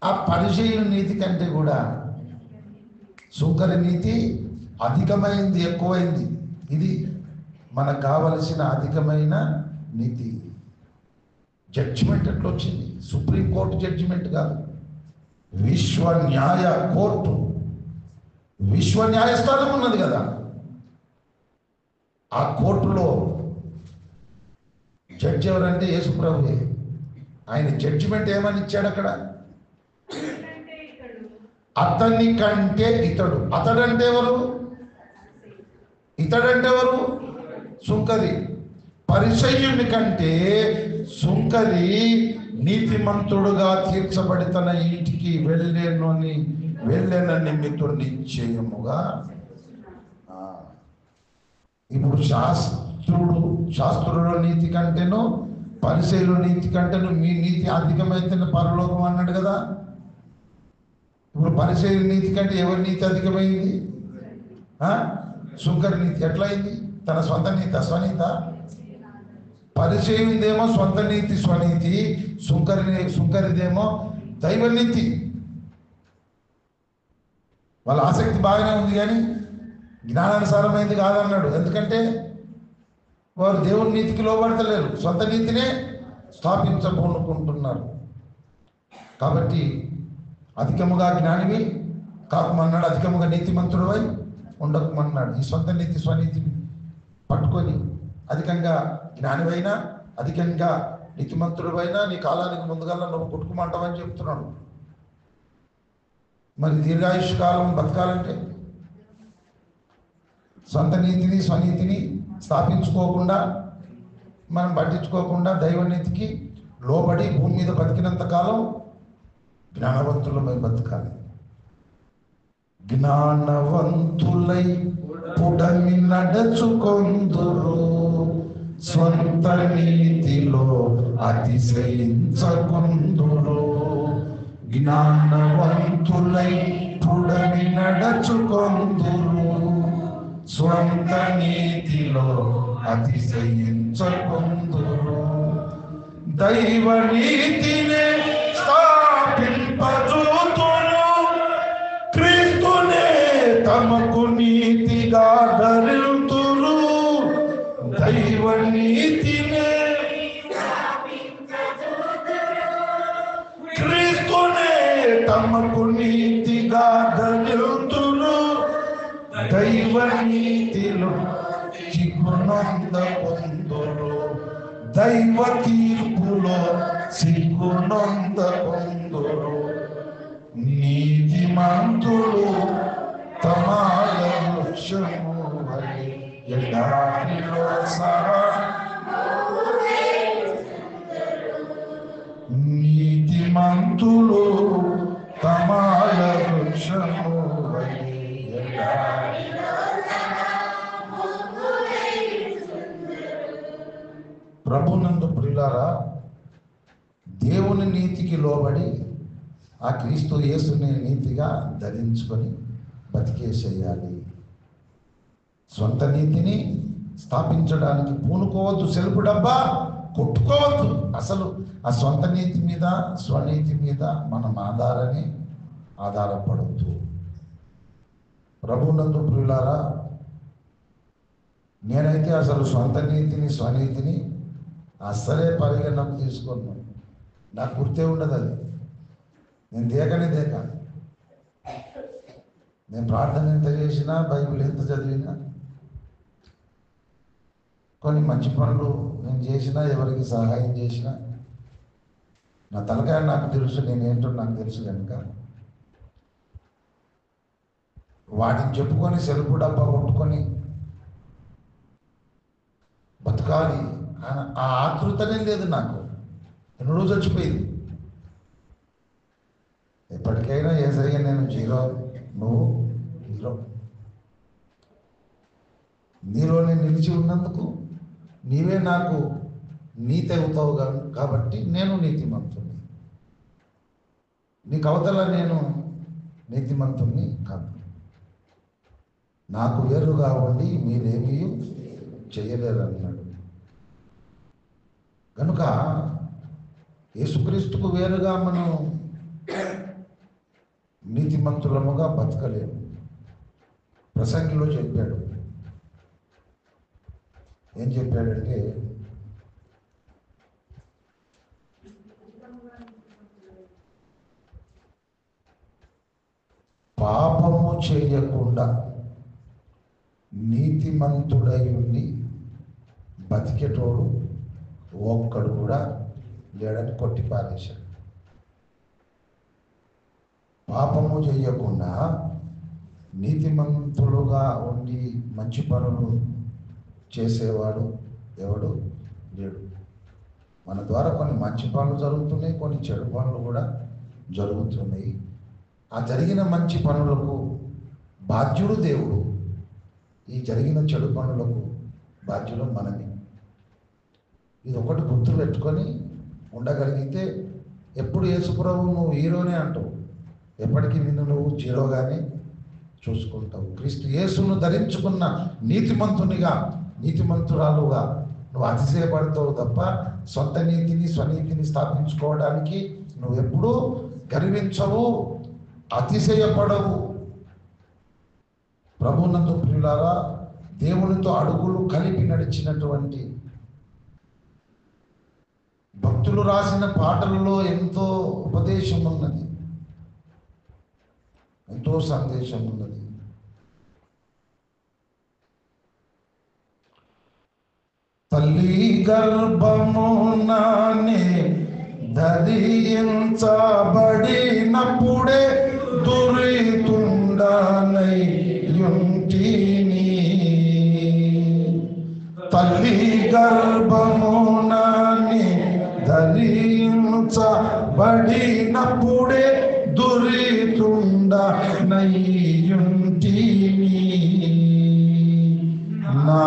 ఆ పరిచయుని నీతి కంటే కూడా సుంకరి నీతి అధికమైంది, ఎక్కువైంది. ఇది మనకు కావలసిన అధికమైన నీతి. జడ్జిమెంట్ ఎట్లా వచ్చింది? సుప్రీంకోర్టు జడ్జిమెంట్ కాదు, విశ్వ న్యాయ కోర్టు, విశ్వ న్యాయస్థానం ఉన్నది కదా. ఆ కోర్టులో జడ్జి ఎవరంటే యేసుప్రభువే. ఆయన జడ్జిమెంట్ ఏమని ఇచ్చాడు అక్కడ? అతని కంటే ఇతడు. అతడంటే ఎవరు? ఇతడంటే ఎవరు? సుంకరి. పరిసయ్యుని కంటే సుంకరి నీతిమంతుడుగా తీర్చబడి తన ఇంటికి వెళ్ళేనని మీతో నిశ్చయముగా. ఇప్పుడు శాస్త్రుల నీతి కంటేను పరిసయ్యుల నీతి కంటేను మీ నీతి అధికమైతే పరలోకం అన్నాడు కదా. ఇప్పుడు పరిసయ్యుల నీతి కంటే ఎవరి నీతి అధికమైంది? సుంకరి నీతి ఎట్లయింది? తన సొంత నీతి స్వనీత. పరిచయుందేమో సొంత నీతి స్వనీతి, సుంకరిదేమో దైవనీతి. వాళ్ళ ఆసక్తి బాగానే ఉంది కానీ జ్ఞానానుసారమైంది కాదన్నాడు. ఎందుకంటే వారు దేవుని నీతికి లోబడతలేరు, సొంత నీతినే స్థాపించబోనుకుంటున్నారు. కాబట్టి అధికముగా జ్ఞానివి కాకమన్నాడు, అధికముగా నీతిమంతుడివై ఉండకమన్నాడు. ఈ సొంత నీతి స్వనీతిని పట్టుకొని అధికంగా జ్ఞానివైనా అధికంగా నీతిమంతుడివైనా నీ కాలానికి ముందుగా నువ్వు కొట్టుకుమంటావని చెప్తున్నాడు. మరి దీర్ఘాయుష్ కాలం బతకాలంటే సొంత నీతిని స్వనీతిని స్థాపించుకోకుండా, మనం పట్టించుకోకుండా దైవనీతికి లోబడి భూమి మీద బతికినంత కాలం జ్ఞానవంతులమై బతకాలి. జ్ఞానవంతులై పుడమి నడచుకొందురు, స్వంత నీతిలో అతిశయించకుందురు. జ్ఞానవంతులై పుడమి నడచుకొందురు, స్వంత నీతిలో అతిశయించకుందురు. దైవ నీతినే స్థాపింపజూతురు, క్రీస్తునే తమకు నీతిగా ధరింతురు. దైవ నీతినే క్రీస్తునే తమకు నీతిగా ధరింతురు. దైవ నీతిలో సిగ్గునొందకుందురు, దైవ తీర్పులో సిగ్గునొందకుందురు. నీతిమంతులు తమ వృక్షము వలె ఎడారిలో సహా, నీతిమంతులు తమ వృక్షము వలె ఎడారిలో. ప్రభునందు ప్రియులారా, దేవుని నీతికి లోబడి ఆ క్రీస్తు యేసుని నీతిగా ధరించుకొని బతికేసేయాలి. సొంత నీతిని స్థాపించడానికి పూనుకోవద్దు, సెల్ఫ్ డబ్బా కొట్టుకోవద్దు. అసలు ఆ సొంత నీతి మీద స్వనీతి మీద మనం ఆధారమే ఆధారపడద్దు. ప్రభునందు ప్రియులారా, నేనైతే అసలు సొంత నీతిని స్వనీతిని అస్సలే పరిగణనకు తీసుకున్నాను. నాకు గుర్తే ఉండదు అది. నేను దేక నేను ప్రార్థన ఎంత చేసినా, బైబిల్ ఎంత చదివినా, కొన్ని మంచి పనులు నేను చేసినా, ఎవరికి సహాయం చేసినా, నా తలకాయ నాకు తెలుసు, నేనేంటో నాకు తెలుసు కనుక వాటిని చెప్పుకొని సెల్ఫ్ డబ్బా కొట్టుకొని బతకాలి ఆ ఆతృతనే లేదు నాకు. ఎన్నడూ చచ్చిపోయింది. ఎప్పటికైనా ఏసయ్య నేను జీరో, నువ్వు హీరో. నీలోనే నిలిచి ఉన్నందుకు నీవే నాకు నీతి అవుతావు కాబట్టి నేను నీతిమంతుని. నీకు అవతల నేను నీతిమంతుని కాదు. నాకు వేరుగా ఉండి మీరేమీ చేయలేరు అన్నాడు. కనుక యేసుక్రీస్తుకు వేరుగా మనం నీతిమంతులముగా బతకలేము. ప్రసంగిలో చెప్పాడు. ఏం చెప్పాడంటే, పాపము చేయకుండా నీతిమంతుడై ఉండి బతికేటోడు ఒక్కడు కూడా లేడని కొట్టి పారేశాడు. పాపము చేయకుండా నీతిమంతులుగా ఉండి మంచి పనులు చేసేవాడు ఎవడు లేడు. మన ద్వారా కొన్ని మంచి పనులు జరుగుతున్నాయి, కొన్ని చెడు పనులు కూడా జరుగుతున్నాయి. ఆ జరిగిన మంచి పనులకు బాధ్యుడు దేవుడు, ఈ జరిగిన చెడు పనులకు బాధ్యులు మనమే. ఇది ఒకటి గుర్తు పెట్టుకొని ఉండగలిగితే ఎప్పుడు యేసుప్రభు నువ్వు హీరోనే అంటావు, ఎప్పటికీ నిన్ను నువ్వు జీరోగానే చూసుకుంటావు. క్రీస్తు యేసును ధరించుకున్న నీతిమంతునిగా, నీతిమంతురాలుగా నువ్వు అతిశయపడతావు తప్ప సొంత నీతిని స్వనీతిని స్థాపించుకోవడానికి నువ్వు ఎప్పుడూ గర్వించవు, అతిశయపడవు. ప్రభునందు ప్రియులారా, దేవునితో అడుగులు కలిపి నడిచినటువంటి భక్తులు రాసిన పాటలలో ఎంతో ఉపదేశం ఉన్నది, ఎంతో సందేశం ఉన్నది. తల్లి గర్భమునానే ధరించబడినప్పుడే దురితుండనై యుంటిని. తల్లి గర్భమునానే ధరించబడినప్పుడే దురితుండనై యుంటిని. నా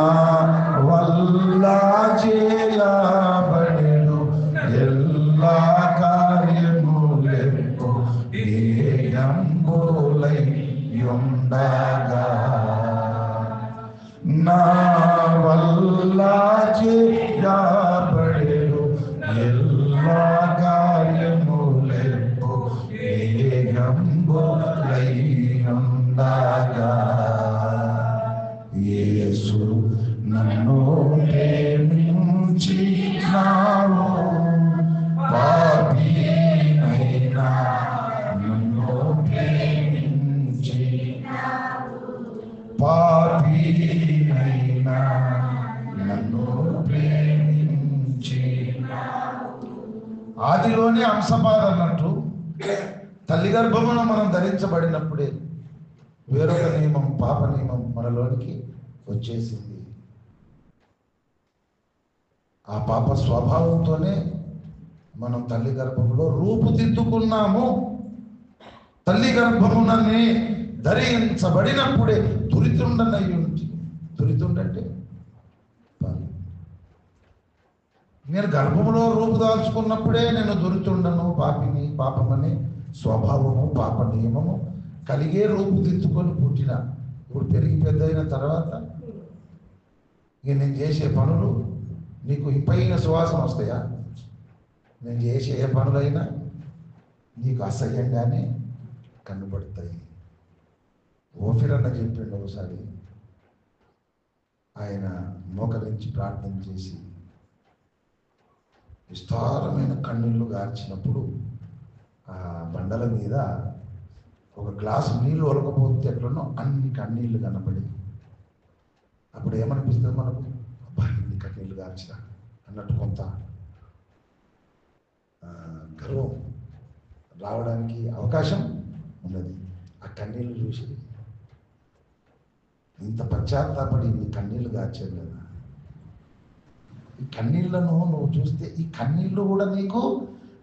వల్ల చేయబడెను ఎల్లా కార్యములెప్పు ఏయంబులై యుండగా. నా వల్ల చేయబడెను ఎల్లా కార్యములెప్పు ఏయంబులై యుండగా. యేసు నన్ను ప్రేమించినావు, పాపినైనా నన్ను ప్రేమించినావు, పాపినైనా నన్ను ప్రేమించినావు. ఆదిలోనే అంశపాద అన్నట్టు తల్లి గర్భమున మనం ధరించబడినప్పుడే వేరొక నియమం, పాప నియమం మనలోనికి వచ్చేసింది. ఆ పాప స్వభావంతోనే మనం తల్లి గర్భంలో రూపుదిద్దుకున్నాము. తల్లి గర్భముననే ధరించబడినప్పుడే దురితుండనయ్యుంటి. దురితుండంటే నేను గర్భములో రూపుదాల్చుకున్నప్పుడే నేను దురితుండను, పాపిని, పాపమని స్వభావము, పాప నియమము కలిగే రూపుదిద్దుకొని పుట్టిన. ఇప్పుడు పెరిగి పెద్ద అయిన తర్వాత ఇక నేను చేసే పనులు నీకు ఇంపైన సువాసన వస్తాయా? నేను చేసే ఏ పనులైనా నీకు అసహ్యంగానే కనబడతాయి. ఓఫిరన్న చెప్పిండు ఒకసారి, ఆయన మోకరించి ప్రార్థన చేసి విస్తారమైన కన్నీళ్లు గార్చినప్పుడు ఆ బండల మీద ఒక గ్లాసు నీళ్లు ఒలకపోతే ఎట్లనో అన్ని కన్నీళ్లు కనబడి, అప్పుడు ఏమనిపిస్తుంది మనకు? అబ్బా, ఇన్ని కన్నీళ్లు గార్చిన అన్నట్టు కొంత గర్వం రావడానికి అవకాశం ఉన్నది. ఆ కన్నీళ్లు చూసి ఇంత పశ్చాత్తాపడి ఇన్ని కన్నీళ్లు గార్చాను కదా, ఈ కన్నీళ్లను నువ్వు చూస్తే ఈ కన్నీళ్లు కూడా నీకు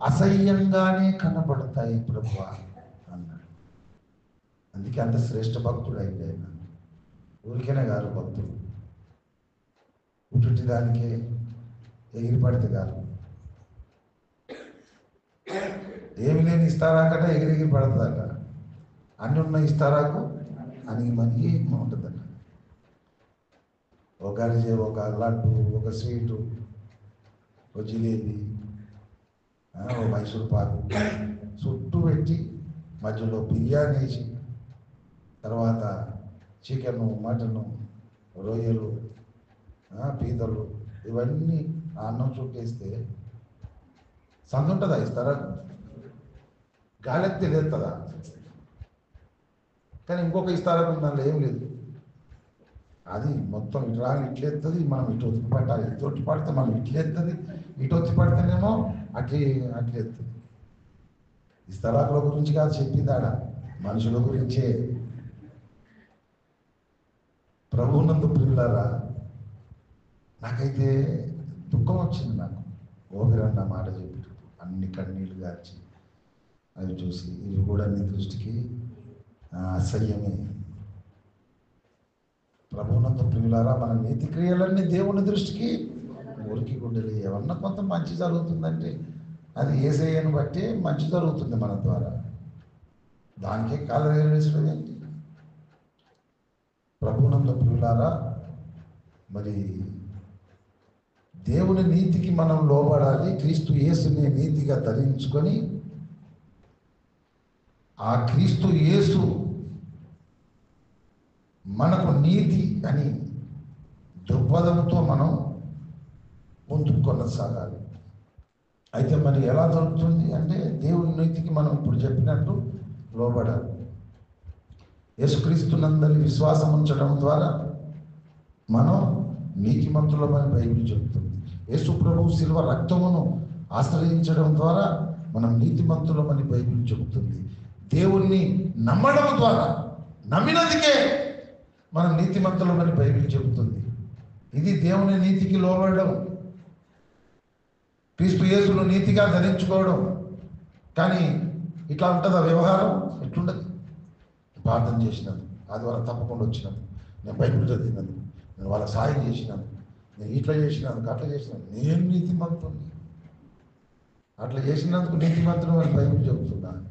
అసహ్యంగానే కనబడతాయి ప్రభువా అన్నాడు. అందుకే అంత శ్రేష్ఠ భక్తుడు అయింది ఆయన. ఊరికేనే గారు భక్తుడు, ఉట్టి దానికే ఎగిరి పడితే గారు, ఏమి లేని ఇస్తారాకట ఎగిరెగిరి పడుతుందట, అన్ని ఉన్న ఇస్తారాకు అని మనకి ఉంటుందట. ఒక అరిజే, ఒక లడ్డు, ఒక స్వీటు, ఒక జిలేబీ, ఒక మైసూర్ పాకు చుట్టూ పెట్టి మధ్యలో బిర్యానీ వేసి, తర్వాత చికెను, మటను, రొయ్యలు, పీతలు ఇవన్నీ అన్నం చుట్టేస్తే సందు ఉంటుందా? ఇస్తారా? గాలెత్తి లేస్తుందా? కానీ ఇంకొక ఇస్తారా దానిలో ఏం లేదు. అది మొత్తం ఇటు రాని ఇట్లేస్తుంది, మనం ఇటు ఒత్తి పట్టాలి, ఇటు ఒత్తి పడితే మనం ఇట్లేస్తుంది, ఇటు ఒత్తి పడితేనేమో అట్లేస్తుంది. ఇస్తరాకుల గురించి కాదు చెప్పిందాడ, మనుషుల గురించే. ప్రభువునందు ప్రియులారా, నాకైతే దుఃఖం వచ్చింది. నాకు ఓపిరన్న మాట చెప్పి అన్ని కన్నీళ్లు గార్చి అవి చూసి, ఇవి కూడా నీ దృష్టికి అసహ్యమే. ప్రభువునందు ప్రియులారా, మన నీతి క్రియలన్నీ దేవుని దృష్టికి ఊరికి గుండెలు. ఏమన్నా కొంత మంచి జరుగుతుందంటే అది యేసయ్యను బట్టి మంచి జరుగుతుంది మన ద్వారా, దానికే కాలం వేయడం ఏంటి? ప్రభువునందు ప్రియులారా, మరి దేవుని నీతికి మనం లోబడాలి. క్రీస్తు యేసుని నీతిగా ధరించుకొని ఆ క్రీస్తు యేసు మనకు నీతి అని దృక్పథంతో మనం ముందుకు కొనసాగాలి. అయితే మరి ఎలా దొరుకుతుంది అంటే, దేవుని నీతికి మనం ఇప్పుడు చెప్పినట్టు లోబడాలి. యేసుక్రీస్తునందరి విశ్వాసం ఉంచడం ద్వారా మనం నీతిమంతులమని బైబిల్ చెబుతుంది. యేసు ప్రభు శిలువ రక్తమును ఆశ్రయించడం ద్వారా మనం నీతిమంతులమని బైబిల్ చెబుతుంది. దేవుణ్ణి నమ్మడం ద్వారా, నమ్మినందుకే మనం నీతిమంతులమని బైబిల్ చెబుతుంది. ఇది దేవుని నీతికి లోబడడం, క్రీస్తు యేసును నీతిగా ధరించుకోవడం. కానీ ఇట్లా ఉంటుందా వ్యవహారం? ఎట్లుండదు. ప్రార్థన చేసినాను, ఆదివారం తప్పకుండా వచ్చినాను, నేను బైబిల్ చదివినాను, నేను వాళ్ళకి సాయం చేసినాను, నేను ఇట్లా చేసినందుకు అట్లా చేసినాను, నేను నీతిమంతుని. అట్లా చేసినందుకు నీతిమంతుడు అని బైబిల్ చెబుతున్నాను.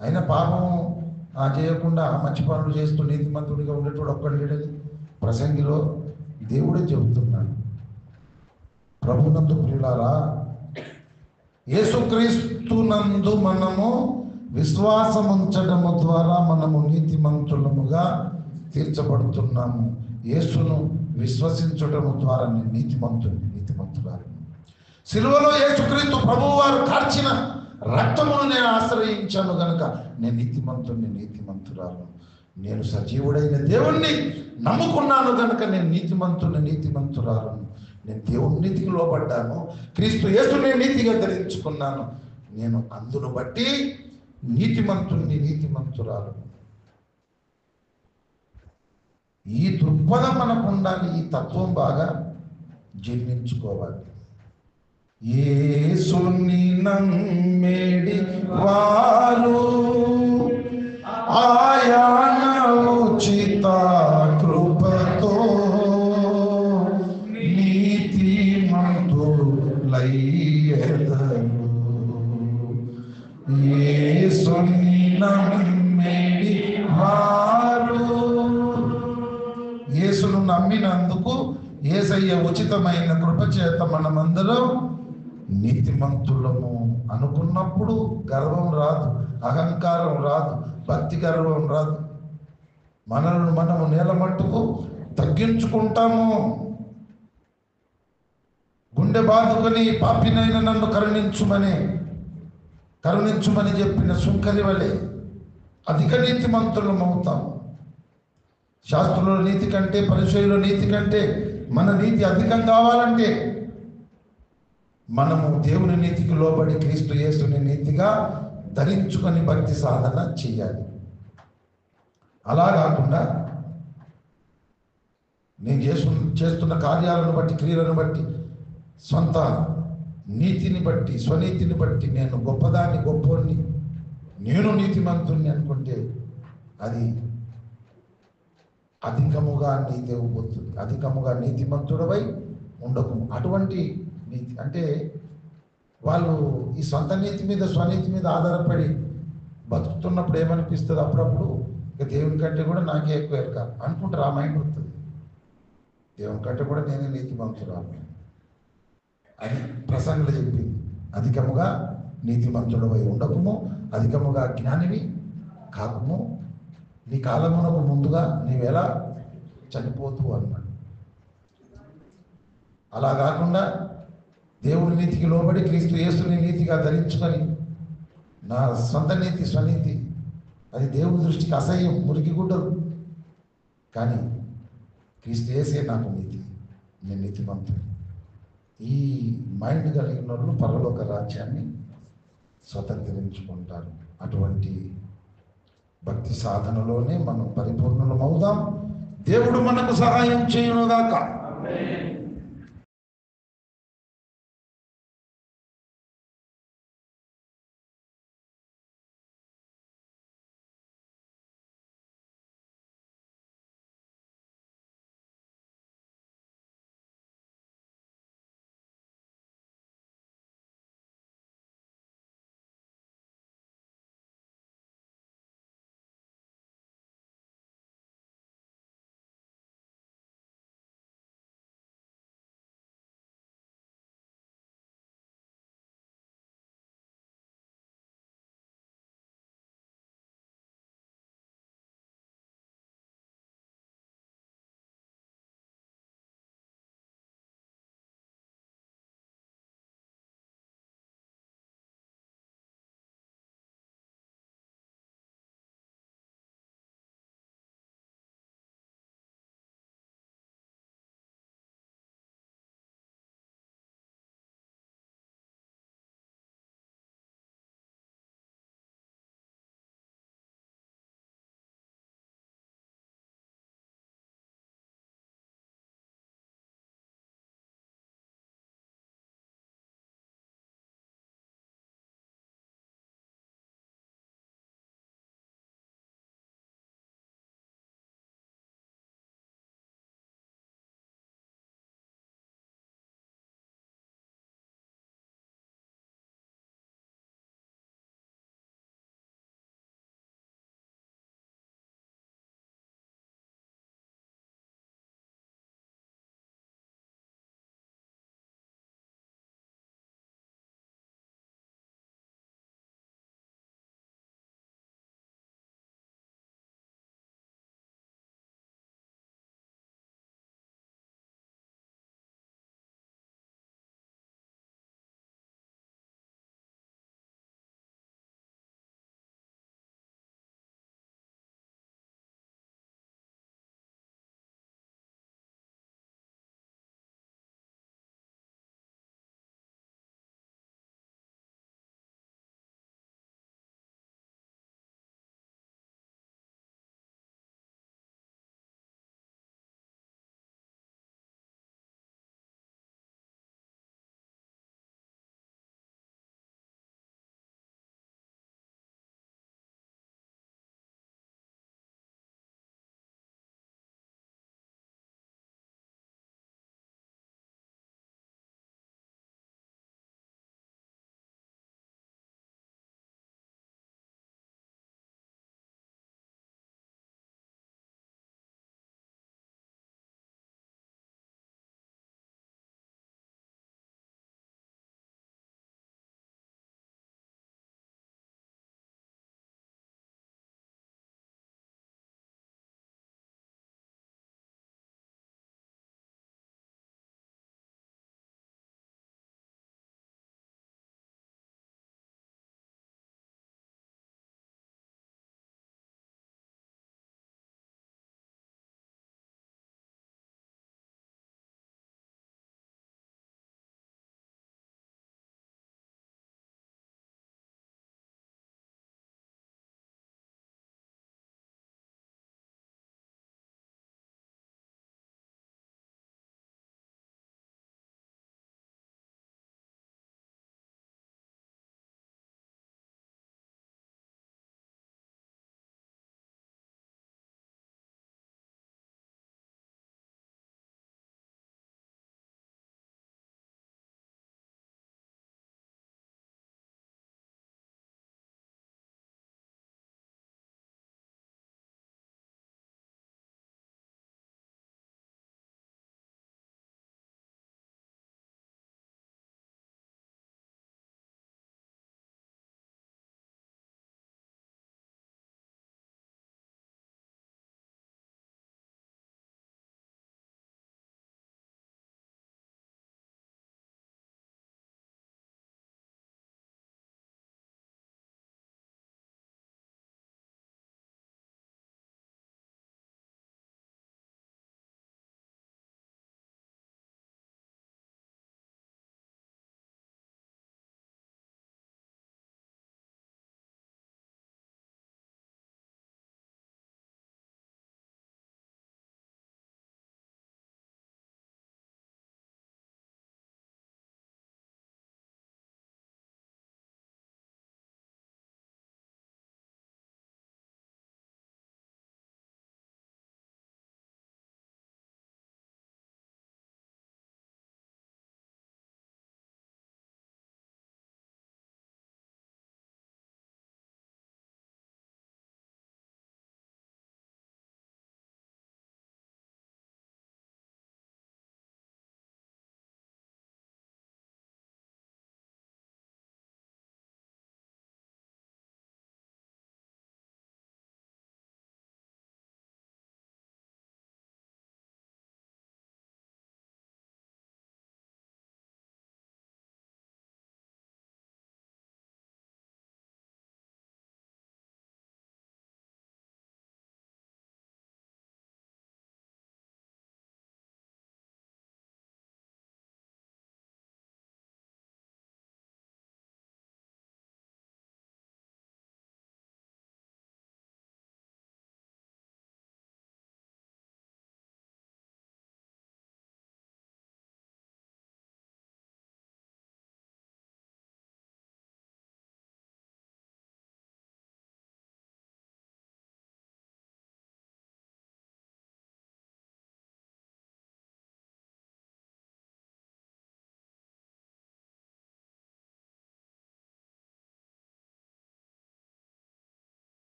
అయినా పాపం చేయకుండా మంచి పనులు చేస్తూ నీతిమంతుడిగా ఉండేటోడు ఒక్కడిని ప్రసంగిలో దేవుడే చెబుతున్నాడు. ప్రభునందు ప్రియులారా, యేసుక్రీస్తునందు మనము విశ్వాసం ఉంచడము ద్వారా మనము నీతిమంతులముగా తీర్చబడుతున్నాము. యేసును విశ్వసించడము ద్వారా నేను నీతిమంతురాలు. సిలువలో యేసుక్రీస్తు ప్రభువు వారు కార్చిన రక్తమును నేను ఆశ్రయించాను గనుక నేను నీతిమంతురాలు. నేను సజీవుడైన దేవుణ్ణి నమ్ముకున్నాను గనుక నేను నీతిమంతురాలు. నేను దేవుని నీతికి లోబడ్డాను, క్రీస్తు యేసుని నీతిగా ధరించుకున్నాను. నేను అందును బట్టి నీతిమంతురాలు. ఈ దృక్పథం మనకు ఉండాలి. ఈ తత్వం బాగా జీర్ణించుకోవాలి. యేసుని నమ్మేడి వారు ఆయన ఉచిత కృపతో నీతిమంతులయ్యెదరు. యేసుని నమ్మేడి వారు, యేసును నమ్మినందుకు యేసయ్య ఉచితమైన కృప చేత మనమందరం నీతిమంతులము అనుకున్నప్పుడు గర్వం రాదు, అహంకారం రాదు, భక్తి గర్వం రాదు. మనల్ని మనము నేల మట్టుకు తగ్గించుకుంటాము. గుండె బాదుకొని పాపినైన నన్ను కరుణించుమని చెప్పిన సుంకరి వలె అధిక నీతిమంతులం అవుతాము. శాస్త్రుల నీతి కంటే, పరిచయుల నీతి కంటే మన నీతి అధికం కావాలంటే మనము దేవుని నీతికి లోబడి క్రీస్తు యేసుని నీతిగా ధరించుకొని భక్తి సాధన చేయాలి. అలా కాకుండా నేను చేస్తున్న కార్యాలను బట్టి, క్రియలను బట్టి, సొంత నీతిని బట్టి, స్వనీతిని బట్టి నేను గొప్పవాడిని, నేను నీతిమంతుణ్ణి అనుకుంటే అది అధికముగా నీతి ఇవ్వబోతుంది. అధికముగా నీతిమంతుడవై ఉండకు. అటువంటి నీతి అంటే వాళ్ళు ఈ సొంత నీతి మీద, స్వనీతి మీద ఆధారపడి బతుకుతున్నప్పుడు ఏమనిపిస్తుంది, అప్పుడప్పుడు ఇక దేవుని కంటే కూడా నాకే ఎక్కువ ఎరక అనుకుంటారు. ఆ మైండ్ వస్తుంది. దేవుని కంటే కూడా నేనే నీతిమంతురాలు అని ప్రసంగులు చెప్పింది. అధికముగా నీతిమంతుడవై ఉండకము, అధికముగా జ్ఞానివి కాకము, నీ కాలమునకు ముందుగా నీవెలా చనిపోతూ అన్నాడు. అలా కాకుండా దేవుని నీతికి లోబడి క్రీస్తు యేసుని నీతిగా ధరించుకొని నా సొంత నీతి, స్వనీతి అది దేవుని దృష్టికి అసహ్యం, మురికి గుడ్డలు. కానీ క్రీస్తు యేసే నాకు నీతి, నేను నీతిమంతుడు. ఈ మైండ్ కలిగిన వాళ్ళు పరలోక రాజ్యాన్ని స్వతంత్రించుకుంటారు. అటువంటి భక్తి సాధనలోనే మనం పరిపూర్ణులం అవుదాం. దేవుడు మనకు సహాయం చేయునుగాక.